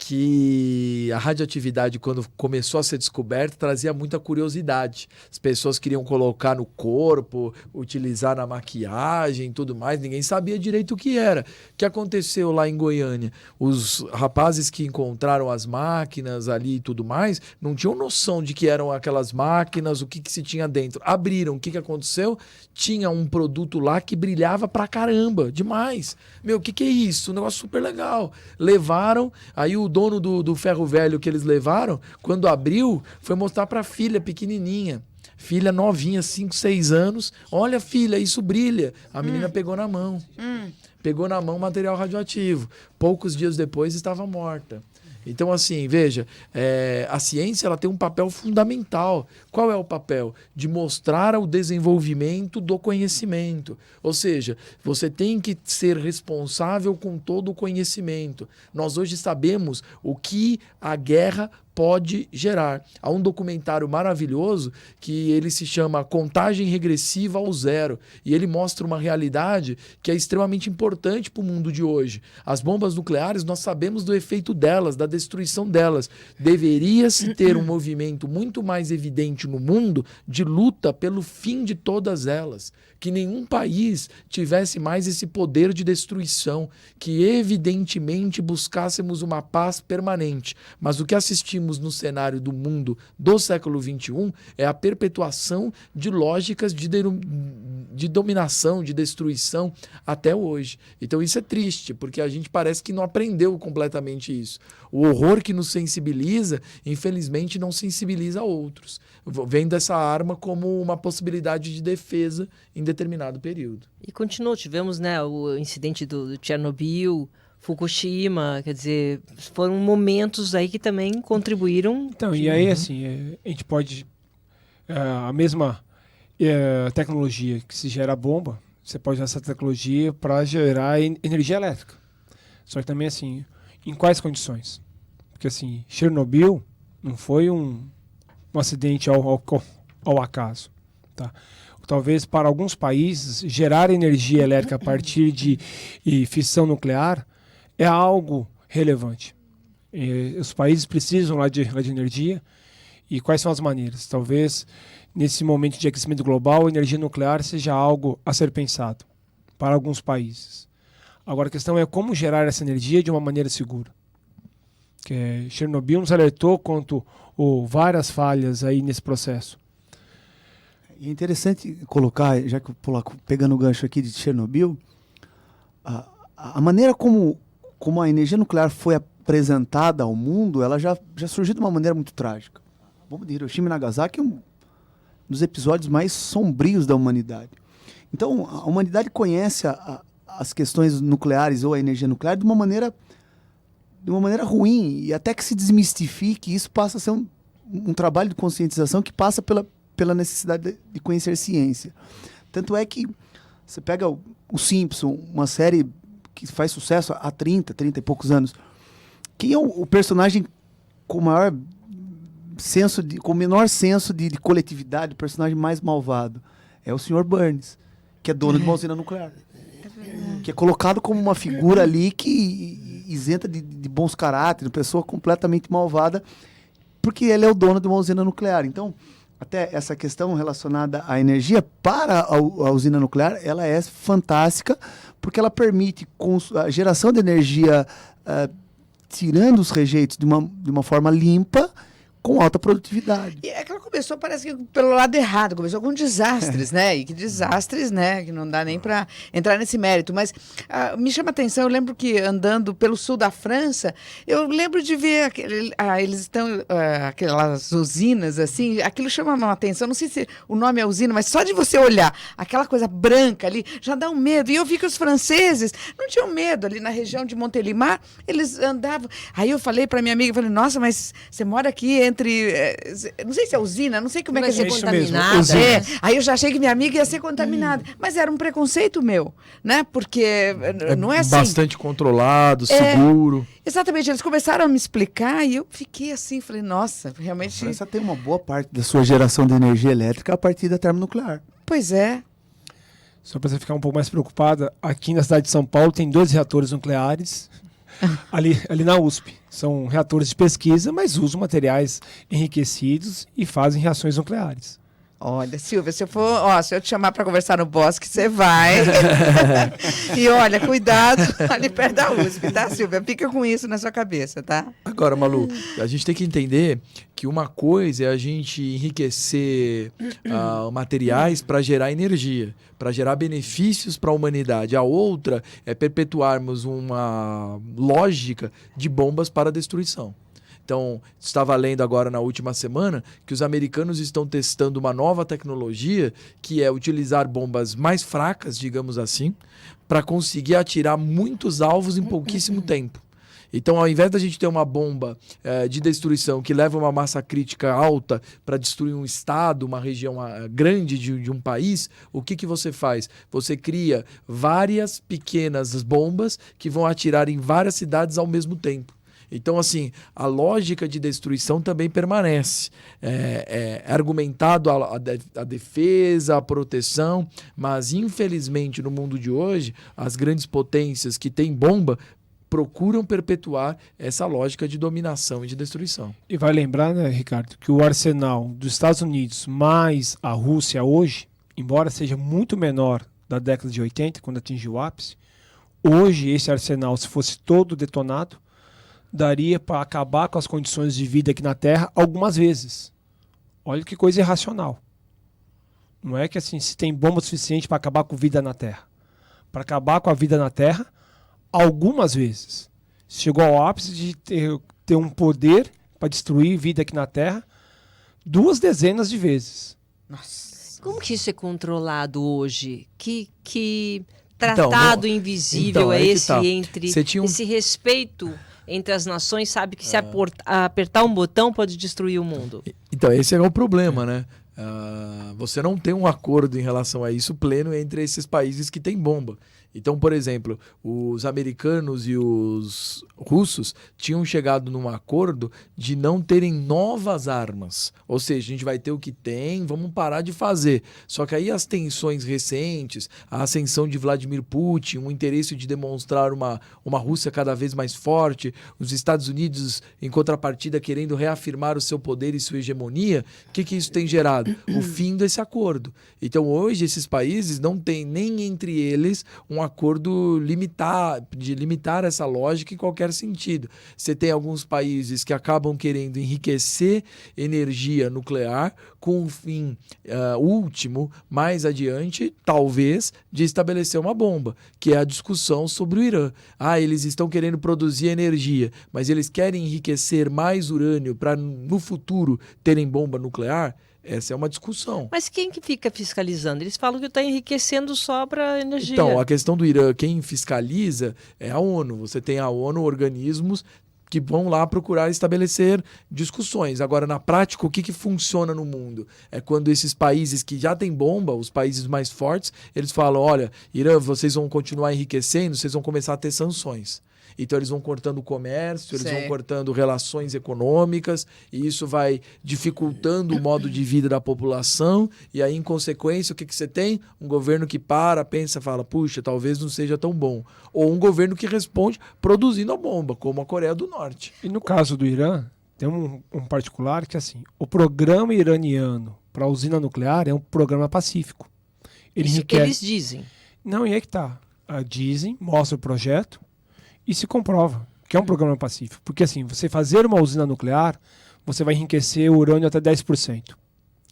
que a radioatividade, quando começou a ser descoberta, trazia muita curiosidade. As pessoas queriam colocar no corpo, utilizar na maquiagem e tudo mais. Ninguém sabia direito o que era. O que aconteceu lá em Goiânia? Os rapazes que encontraram as máquinas ali e tudo mais, não tinham noção de que eram aquelas máquinas, o que se tinha dentro. Abriram, o que aconteceu? Tinha um produto lá que brilhava pra caramba, demais. Meu, o que é isso? Um negócio super legal. Levaram, aí o dono do ferro velho que eles levaram, quando abriu, foi mostrar para a filha pequenininha. Filha novinha, 5, 6 anos. Olha, filha, isso brilha. A menina pegou na mão. Pegou na mão material radioativo. Poucos dias depois estava morta. Então, assim, veja, a ciência ela tem um papel fundamental. Qual é o papel? De mostrar o desenvolvimento do conhecimento. Ou seja, você tem que ser responsável com todo o conhecimento. Nós hoje sabemos o que a guerra pode gerar. Há um documentário maravilhoso que ele se chama Contagem Regressiva ao Zero, e ele mostra uma realidade que é extremamente importante para o mundo de hoje. As bombas nucleares, nós sabemos do efeito delas, da destruição delas. Deveria-se ter um movimento muito mais evidente no mundo de luta pelo fim de todas elas. Que nenhum país tivesse mais esse poder de destruição, que evidentemente buscássemos uma paz permanente. Mas o que assistimos no cenário do mundo do século XXI é a perpetuação de lógicas de dominação, de destruição até hoje. Então isso é triste, porque a gente parece que não aprendeu completamente isso. O horror que nos sensibiliza, infelizmente, não sensibiliza outros. Vendo essa arma como uma possibilidade de defesa em determinado período.
E continuou, tivemos, né, o incidente do Chernobyl, Fukushima, quer dizer, foram momentos aí que também contribuíram.
Então, e aí, assim, a gente pode... a mesma tecnologia que se gera bomba, você pode usar essa tecnologia para gerar energia elétrica. Só que também, assim, em quais condições? Porque, assim, Chernobyl não foi um acidente ao acaso, tá? Talvez para alguns países gerar energia elétrica a partir de fissão nuclear é algo relevante. Os países precisam lá de energia. E quais são as maneiras? Talvez nesse momento de aquecimento global a energia nuclear seja algo a ser pensado para alguns países. Agora a questão é como gerar essa energia de uma maneira segura. Chernobyl nos alertou quanto várias falhas aí nesse processo.
E é interessante colocar, já que pegando o gancho aqui de Chernobyl, a maneira como a energia nuclear foi apresentada ao mundo, ela já surgiu de uma maneira muito trágica. A bomba de Hiroshima e Nagasaki é um dos episódios mais sombrios da humanidade. Então, a humanidade conhece as questões nucleares ou a energia nuclear de uma maneira ruim, e até que se desmistifique, isso passa a ser um trabalho de conscientização que passa pela pela necessidade de conhecer ciência. Tanto é que você pega o Simpson, uma série que faz sucesso há 30 e poucos anos. Quem é o personagem com o menor senso de coletividade, o personagem mais malvado? É o Sr. Burns, que é dono de uma usina nuclear. Que é colocado como uma figura ali que isenta de bons caráteres, pessoa completamente malvada, porque ele é o dono de uma usina nuclear. Então, até essa questão relacionada à energia, para a usina nuclear, ela é fantástica, porque ela permite a geração de energia tirando os rejeitos de uma forma limpa, com alta produtividade.
E é que ela começou, parece que pelo lado errado, começou com desastres, né? E que desastres, né? Que não dá nem para entrar nesse mérito. Mas me chama a atenção, eu lembro que andando pelo sul da França, eu lembro de ver eles estão, aquelas usinas, assim, aquilo chama a atenção, não sei se o nome é usina, mas só de você olhar aquela coisa branca ali, já dá um medo. E eu vi que os franceses não tinham medo ali na região de Montélimar, eles andavam. Aí eu falei para minha amiga, falei, nossa, mas você mora aqui não sei se é usina, não sei como é que
ser
é
contaminada.
Aí eu já achei que minha amiga ia ser contaminada. Mas era um preconceito meu, né? Porque não é assim.
Bastante controlado, seguro.
Exatamente, eles começaram a me explicar e eu fiquei assim, falei, nossa, realmente.
A França tem uma boa parte da sua geração de energia elétrica a partir da termonuclear.
Pois é.
Só para você ficar um pouco mais preocupada, aqui na cidade de São Paulo tem 2 reatores nucleares. Ali na USP. São reatores de pesquisa, mas usam materiais enriquecidos e fazem reações nucleares.
Olha, Silvia, se eu te chamar para conversar no bosque, você vai. E olha, cuidado ali perto da USP, tá, Silvia? Fica com isso na sua cabeça, tá?
Agora, Malu, a gente tem que entender que uma coisa é a gente enriquecer materiais para gerar energia, para gerar benefícios para a humanidade. A outra é perpetuarmos uma lógica de bombas para destruição. Então, estava lendo agora na última semana que os americanos estão testando uma nova tecnologia que é utilizar bombas mais fracas, digamos assim, para conseguir atirar muitos alvos em pouquíssimo tempo. Então, ao invés da gente ter uma bomba de destruição que leva uma massa crítica alta para destruir um estado, uma região grande de um país, o que você faz? Você cria várias pequenas bombas que vão atirar em várias cidades ao mesmo tempo. Então, assim, a lógica de destruição também permanece. É argumentado a defesa, a proteção, mas, infelizmente, no mundo de hoje, as grandes potências que têm bomba procuram perpetuar essa lógica de dominação e de destruição.
E vai lembrar, né, Ricardo, que o arsenal dos Estados Unidos mais a Rússia hoje, embora seja muito menor da década de 80, quando atingiu o ápice, hoje esse arsenal, se fosse todo detonado, daria para acabar com as condições de vida aqui na Terra algumas vezes. Olha que coisa irracional. Não é que assim, se tem bomba suficiente para acabar com vida na Terra. Para acabar com a vida na Terra, algumas vezes. Chegou ao ápice de ter um poder para destruir vida aqui na Terra 2 dezenas de vezes.
Nossa.
Como que isso é controlado hoje? Que tratado invisível é esse entre esse respeito entre as nações, sabe que se apertar um botão pode destruir o mundo?
Então, esse é o problema, né? Você não tem um acordo em relação a isso pleno entre esses países que têm bomba. Então, por exemplo, os americanos e os russos tinham chegado num acordo de não terem novas armas. Ou seja, a gente vai ter o que tem, vamos parar de fazer. Só que aí as tensões recentes, a ascensão de Vladimir Putin, o interesse de demonstrar uma Rússia cada vez mais forte, os Estados Unidos, em contrapartida, querendo reafirmar o seu poder e sua hegemonia, o que isso tem gerado? O fim desse acordo. Então, hoje, esses países não têm nem entre eles um acordo de limitar essa lógica em qualquer sentido. Você tem alguns países que acabam querendo enriquecer energia nuclear com o fim último, mais adiante, talvez, de estabelecer uma bomba, que é a discussão sobre o Irã. Eles estão querendo produzir energia, mas eles querem enriquecer mais urânio para, no futuro, terem bomba nuclear? Essa é uma discussão.
Mas quem que fica fiscalizando? Eles falam que está enriquecendo só para energia.
Então, a questão do Irã, quem fiscaliza é a ONU. Você tem a ONU, organismos que vão lá procurar estabelecer discussões. Agora, na prática, o que funciona no mundo? É quando esses países que já têm bomba, os países mais fortes, eles falam, olha, Irã, vocês vão continuar enriquecendo, vocês vão começar a ter sanções. Então eles vão cortando o comércio, eles vão cortando relações econômicas, e isso vai dificultando o modo de vida da população, e aí, em consequência, o que você tem? Um governo que pensa, fala, puxa, talvez não seja tão bom. Ou um governo que responde produzindo a bomba, como a Coreia do Norte.
E no caso do Irã, tem um particular que, assim, o programa iraniano para a usina nuclear é um programa pacífico.
Isso que eles dizem.
Não, e aí que tá. Dizem, mostra o projeto, e se comprova que é um programa pacífico. Porque assim, você fazer uma usina nuclear, você vai enriquecer o urânio até 10%.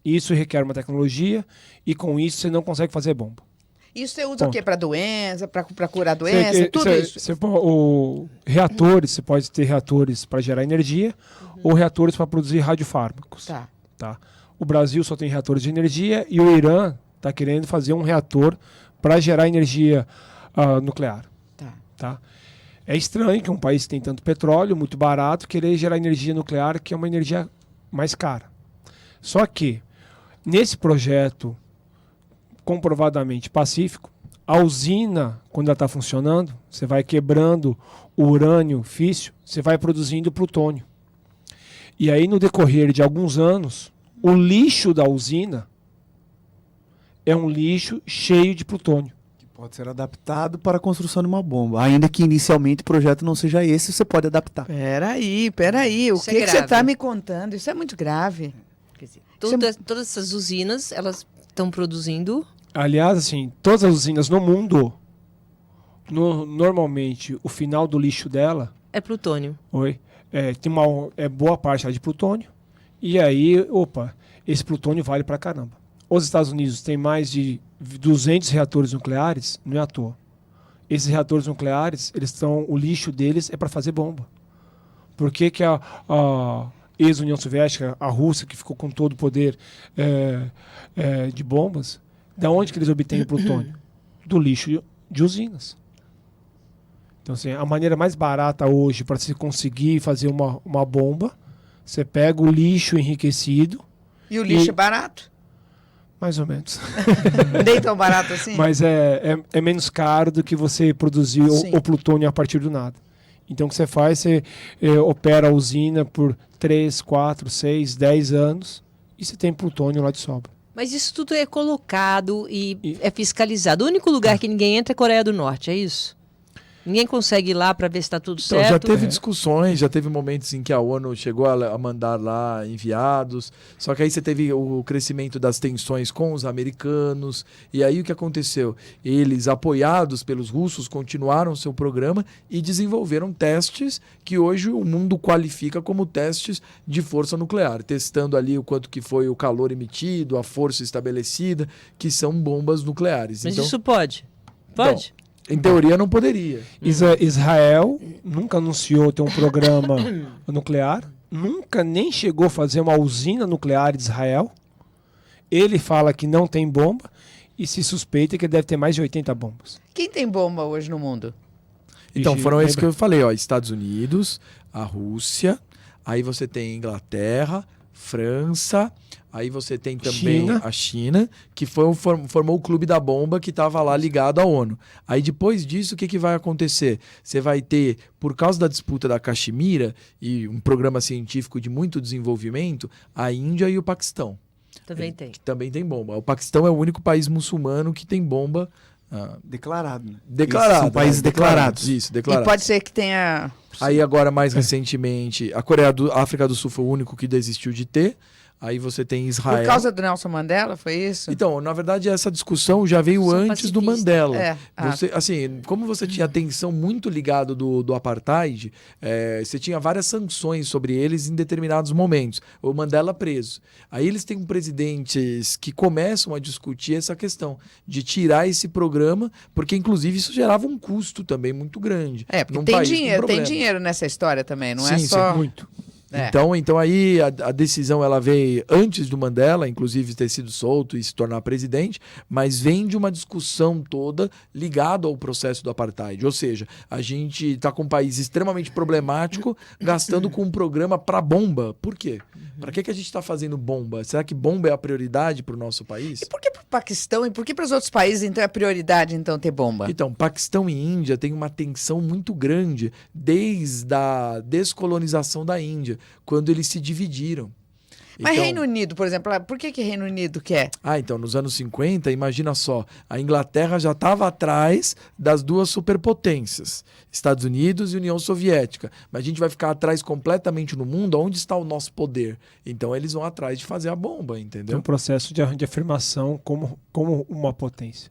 Isso requer uma tecnologia e com isso você não consegue fazer bomba.
Isso você usa o quê? Para doença, para curar doença, tudo isso?
Reatores, você pode ter reatores para gerar energia ou reatores para produzir radiofármacos. Tá. O Brasil só tem reatores de energia e o Irã está querendo fazer um reator para gerar energia nuclear. Tá? É estranho que um país que tem tanto petróleo, muito barato, querer gerar energia nuclear, que é uma energia mais cara. Só que, nesse projeto comprovadamente pacífico, a usina, quando ela está funcionando, você vai quebrando o urânio físsil, você vai produzindo plutônio. E aí, no decorrer de alguns anos, o lixo da usina é um lixo cheio de plutônio.
Pode ser adaptado para a construção de uma bomba. Ainda que inicialmente o projeto não seja esse, você pode adaptar.
Peraí. O
Isso
que
é
você está me contando? Isso é muito grave.
Quer dizer, todas essas usinas, elas estão produzindo...
Aliás, assim, todas as usinas no mundo, normalmente, o final do lixo dela...
É plutônio.
Tem boa parte lá de plutônio. E aí, esse plutônio vale pra caramba. Os Estados Unidos têm mais de 200 reatores nucleares, não é à toa. Esses reatores nucleares, o lixo deles é para fazer bomba. Por que a ex-União Soviética, a Rússia, que ficou com todo o poder de bombas, da onde que eles obtêm o plutônio? Do lixo de usinas. Então, assim, a maneira mais barata hoje para se conseguir fazer uma bomba, você pega o lixo enriquecido...
E o lixo é barato?
Mais ou menos.
Nem tão barato assim?
Mas é menos caro do que você produzir o plutônio a partir do nada. Então o que você faz, você opera a usina por 3, 4, 6, 10 anos e você tem plutônio lá de sobra.
Mas isso tudo é colocado e é fiscalizado. O único lugar que ninguém entra é a Coreia do Norte, é isso? Ninguém consegue ir lá para ver se está tudo certo?
Já teve discussões, já teve momentos em que a ONU chegou a mandar lá enviados, só que aí você teve o crescimento das tensões com os americanos, e aí o que aconteceu? Eles, apoiados pelos russos, continuaram seu programa e desenvolveram testes que hoje o mundo qualifica como testes de força nuclear, testando ali o quanto que foi o calor emitido, a força estabelecida, que são bombas nucleares.
Mas isso pode? Pode?
Então, em teoria não poderia.
Israel nunca anunciou ter um programa nuclear, nunca nem chegou a fazer uma usina nuclear em Israel. Ele fala que não tem bomba e se suspeita que ele deve ter mais de 80 bombas.
Quem tem bomba hoje no mundo?
Então, foram esses que eu falei, Estados Unidos, a Rússia, aí você tem Inglaterra, França, aí você tem também a China, que formou o Clube da Bomba, que estava lá ligado à ONU. Aí depois disso, o que vai acontecer? Você vai ter, por causa da disputa da Caxemira, e um programa científico de muito desenvolvimento, a Índia e o Paquistão.
Também tem.
Que também tem bomba. O Paquistão é o único país muçulmano que tem bomba...
Declarado, né?
Declarado.
São países declarados.
Isso, declarados.
E pode ser que tenha...
Aí agora, mais recentemente, a África do Sul foi o único que desistiu de ter. Aí você tem Israel.
Por causa do Nelson Mandela, foi isso?
Então, na verdade, essa discussão já veio antes do Mandela.
Você,
assim, como você tinha atenção muito ligada do apartheid, você tinha várias sanções sobre eles em determinados momentos. O Mandela preso. Aí eles têm presidentes que começam a discutir essa questão de tirar esse programa, porque inclusive isso gerava um custo também muito grande.
Porque tem dinheiro nessa história também, não é só...
Muito.
É.
Então aí a decisão ela veio antes do Mandela, inclusive ter sido solto e se tornar presidente, mas vem de uma discussão toda ligada ao processo do apartheid. Ou seja, a gente está com um país extremamente problemático gastando com um programa para bomba. Por quê? Para que a gente está fazendo bomba? Será que bomba é a prioridade para o nosso país?
E por que para o Paquistão e por que para os outros países, então, é prioridade, então, ter bomba?
Então, Paquistão e Índia têm uma tensão muito grande desde a descolonização da Índia, quando eles se dividiram.
Mas
Então-
Reino Unido, por exemplo, por que Reino Unido quer?
Então, nos anos 50, imagina só, a Inglaterra já estava atrás das duas superpotências, Estados Unidos e União Soviética. Mas a gente vai ficar atrás completamente no mundo, onde está o nosso poder? Então, eles vão atrás de fazer a bomba,
Tem um
entendeu?
processo de afirmação como uma potência.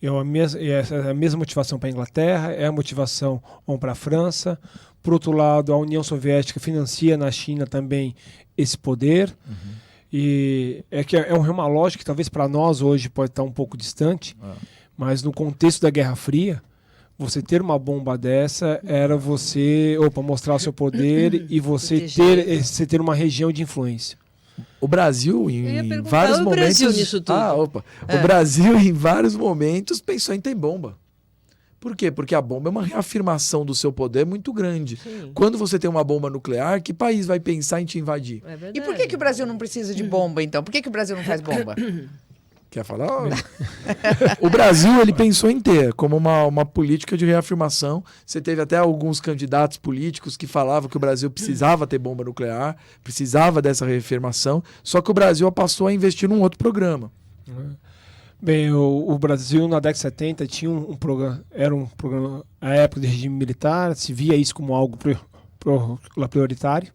É a mesma motivação para a Inglaterra, é a motivação para a França. Por outro lado, a União Soviética financia na China também esse poder. E é que é uma lógica que talvez para nós hoje pode estar um pouco distante, mas no contexto da Guerra Fria, você ter uma bomba dessa era você mostrar o seu poder e você ter uma região de influência.
O Brasil,
Eu ia
em
perguntar,
vários
o
momentos...
Brasil nisso tudo?
O Brasil, em vários momentos, pensou em ter bomba. Por quê? Porque a bomba é uma reafirmação do seu poder muito grande.
Sim.
Quando você tem uma bomba nuclear, que país vai pensar em te invadir?
É verdade.
E por que o Brasil não precisa de bomba, então? Por que o Brasil não faz bomba?
Quer falar? O Brasil, ele pensou em ter como uma política de reafirmação. Você teve até alguns candidatos políticos que falavam que o Brasil precisava ter bomba nuclear, precisava dessa reafirmação, só que o Brasil passou a investir num outro programa.
Bem, o Brasil na década de 70 tinha um programa, era um programa, a época de regime militar, se via isso como algo prioritário,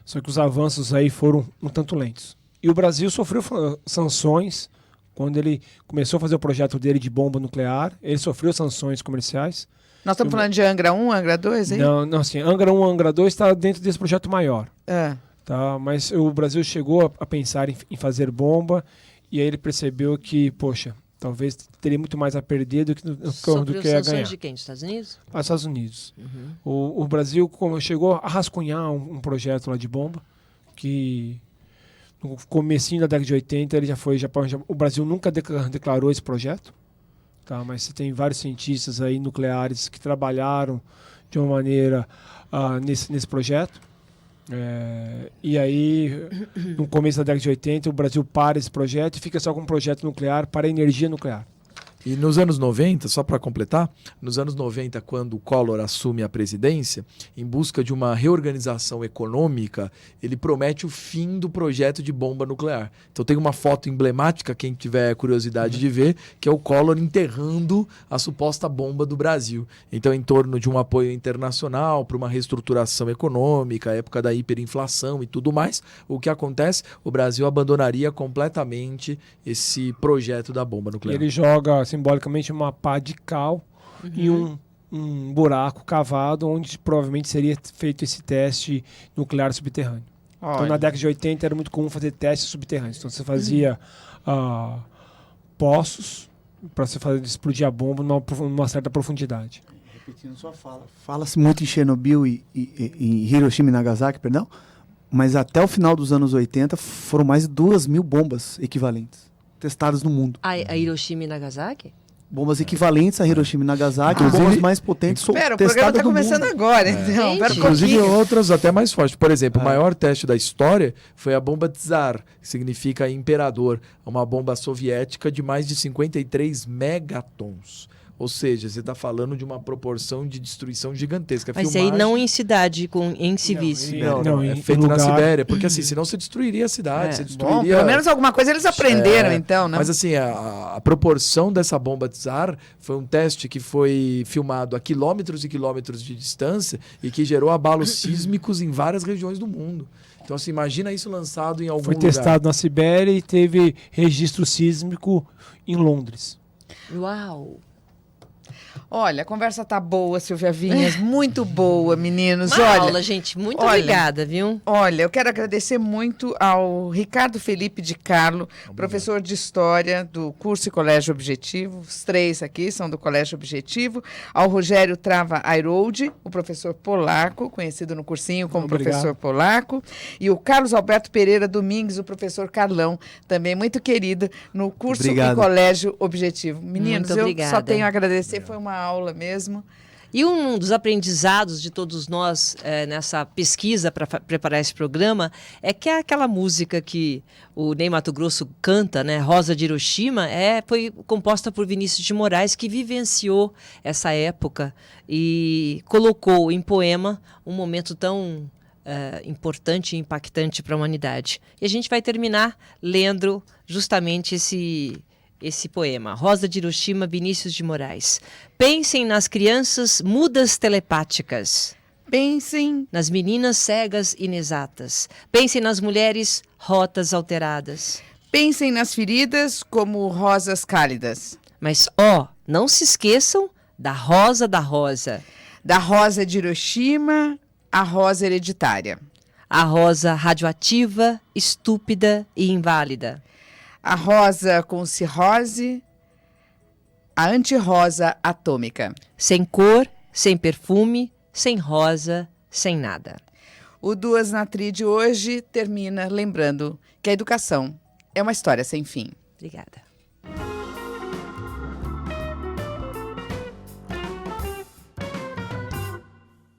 só que os avanços aí foram um tanto lentos. E o Brasil sofreu sanções quando ele começou a fazer o projeto dele de bomba nuclear, ele sofreu sanções comerciais.
Nós estamos falando de Angra 1, Angra 2, hein?
Não, assim, Angra 1, Angra 2 está dentro desse projeto maior.
É.
Tá? Mas o Brasil chegou a pensar em fazer bomba e aí ele percebeu que, poxa, talvez teria muito mais a perder do que
Sofreu
a ganhar.
sanções de quem? Dos Estados Unidos?
Aos Estados Unidos. O Brasil chegou a rascunhar um projeto lá de bomba que no comecinho da década de 80 ele o Brasil nunca declarou esse projeto, tá? Mas você tem vários cientistas aí nucleares que trabalharam de uma maneira nesse projeto. E aí, no começo da década de 80, o Brasil para esse projeto e fica só com um projeto nuclear para energia nuclear.
E nos anos 90, só para completar, nos anos 90, quando o Collor assume a presidência, em busca de uma reorganização econômica, ele promete o fim do projeto de bomba nuclear. Então tem uma foto emblemática, quem tiver curiosidade de ver, que é o Collor enterrando a suposta bomba do Brasil. Então, em torno de um apoio internacional para uma reestruturação econômica, época da hiperinflação e tudo mais, o que acontece? O Brasil abandonaria completamente esse projeto da bomba nuclear.
Ele joga simbolicamente uma pá de cal em um buraco cavado onde provavelmente seria feito esse teste nuclear subterrâneo. Então, na década de 80 era muito comum fazer testes subterrâneos. Então, você fazia poços para você explodir a bomba numa certa profundidade.
Repetindo sua fala. Fala-se muito em Chernobyl e em Hiroshima e Nagasaki, perdão, mas até o final dos anos 80 foram mais de 2.000 bombas equivalentes testadas no mundo.
A Hiroshima e Nagasaki?
Bombas equivalentes a Hiroshima e Nagasaki,
Inclusive-
bombas mais potentes
Espera, o
testadas
programa está
no
começando
mundo.
agora, então.
Gente.
Espera um
Inclusive
pouquinho.
outras até mais fortes. Por exemplo, o maior teste da história foi a bomba Tsar, que significa imperador, uma bomba soviética de mais de 53 megatons. Ou seja, você está falando de uma proporção de destruição gigantesca.
Mas aí não em cidade, em civis.
Não, é
em
feito na
lugar-
Sibéria, porque assim, senão você destruiria a cidade, você
Bom,
destruiria...
pelo menos alguma coisa eles aprenderam, então, né?
Mas assim, a proporção dessa bomba Tsar foi um teste que foi filmado a quilômetros e quilômetros de distância e que gerou abalos sísmicos em várias regiões do mundo. Então, assim, imagina isso lançado em algum
Foi
lugar.
testado na Sibéria e teve registro sísmico em Londres.
Uau!
Olha, a conversa tá boa, Silvia Vinhas, muito boa, meninos.
Uma
Olha,
aula, gente. Muito
olha,
obrigada, viu?
Olha, eu quero agradecer muito ao Ricardo Felipe de Carlo, professor de História do curso e Colégio Objetivo. Os 3 aqui são do Colégio Objetivo. Ao Rogério Trava Airoldi, o professor polaco, conhecido no cursinho como professor polaco. E o Carlos Alberto Pereira Domingues, o professor Carlão, também muito querido no curso e Colégio Objetivo. Meninos,
Muito
eu
obrigada.
só tenho a agradecer, foi uma aula mesmo.
E um dos aprendizados de todos nós nessa pesquisa para preparar esse programa é que aquela música que o Ney Matogrosso canta, né, Rosa de Hiroshima, foi composta por Vinícius de Moraes, que vivenciou essa época e colocou em poema um momento tão importante e impactante para a humanidade. E a gente vai terminar lendo justamente esse poema, Rosa de Hiroshima, Vinícius de Moraes. Pensem nas crianças mudas telepáticas.
Pensem
Nas meninas cegas inexatas. Pensem nas mulheres rotas alteradas.
Pensem nas feridas como rosas cálidas.
Mas, não se esqueçam da rosa.
Da rosa de Hiroshima, a rosa hereditária.
A rosa radioativa, estúpida e inválida.
A rosa com cirrose, a antirrosa atômica.
Sem cor, sem perfume, sem rosa, sem nada.
O Duas na Tri de hoje termina lembrando que a educação é uma história sem fim.
Obrigada.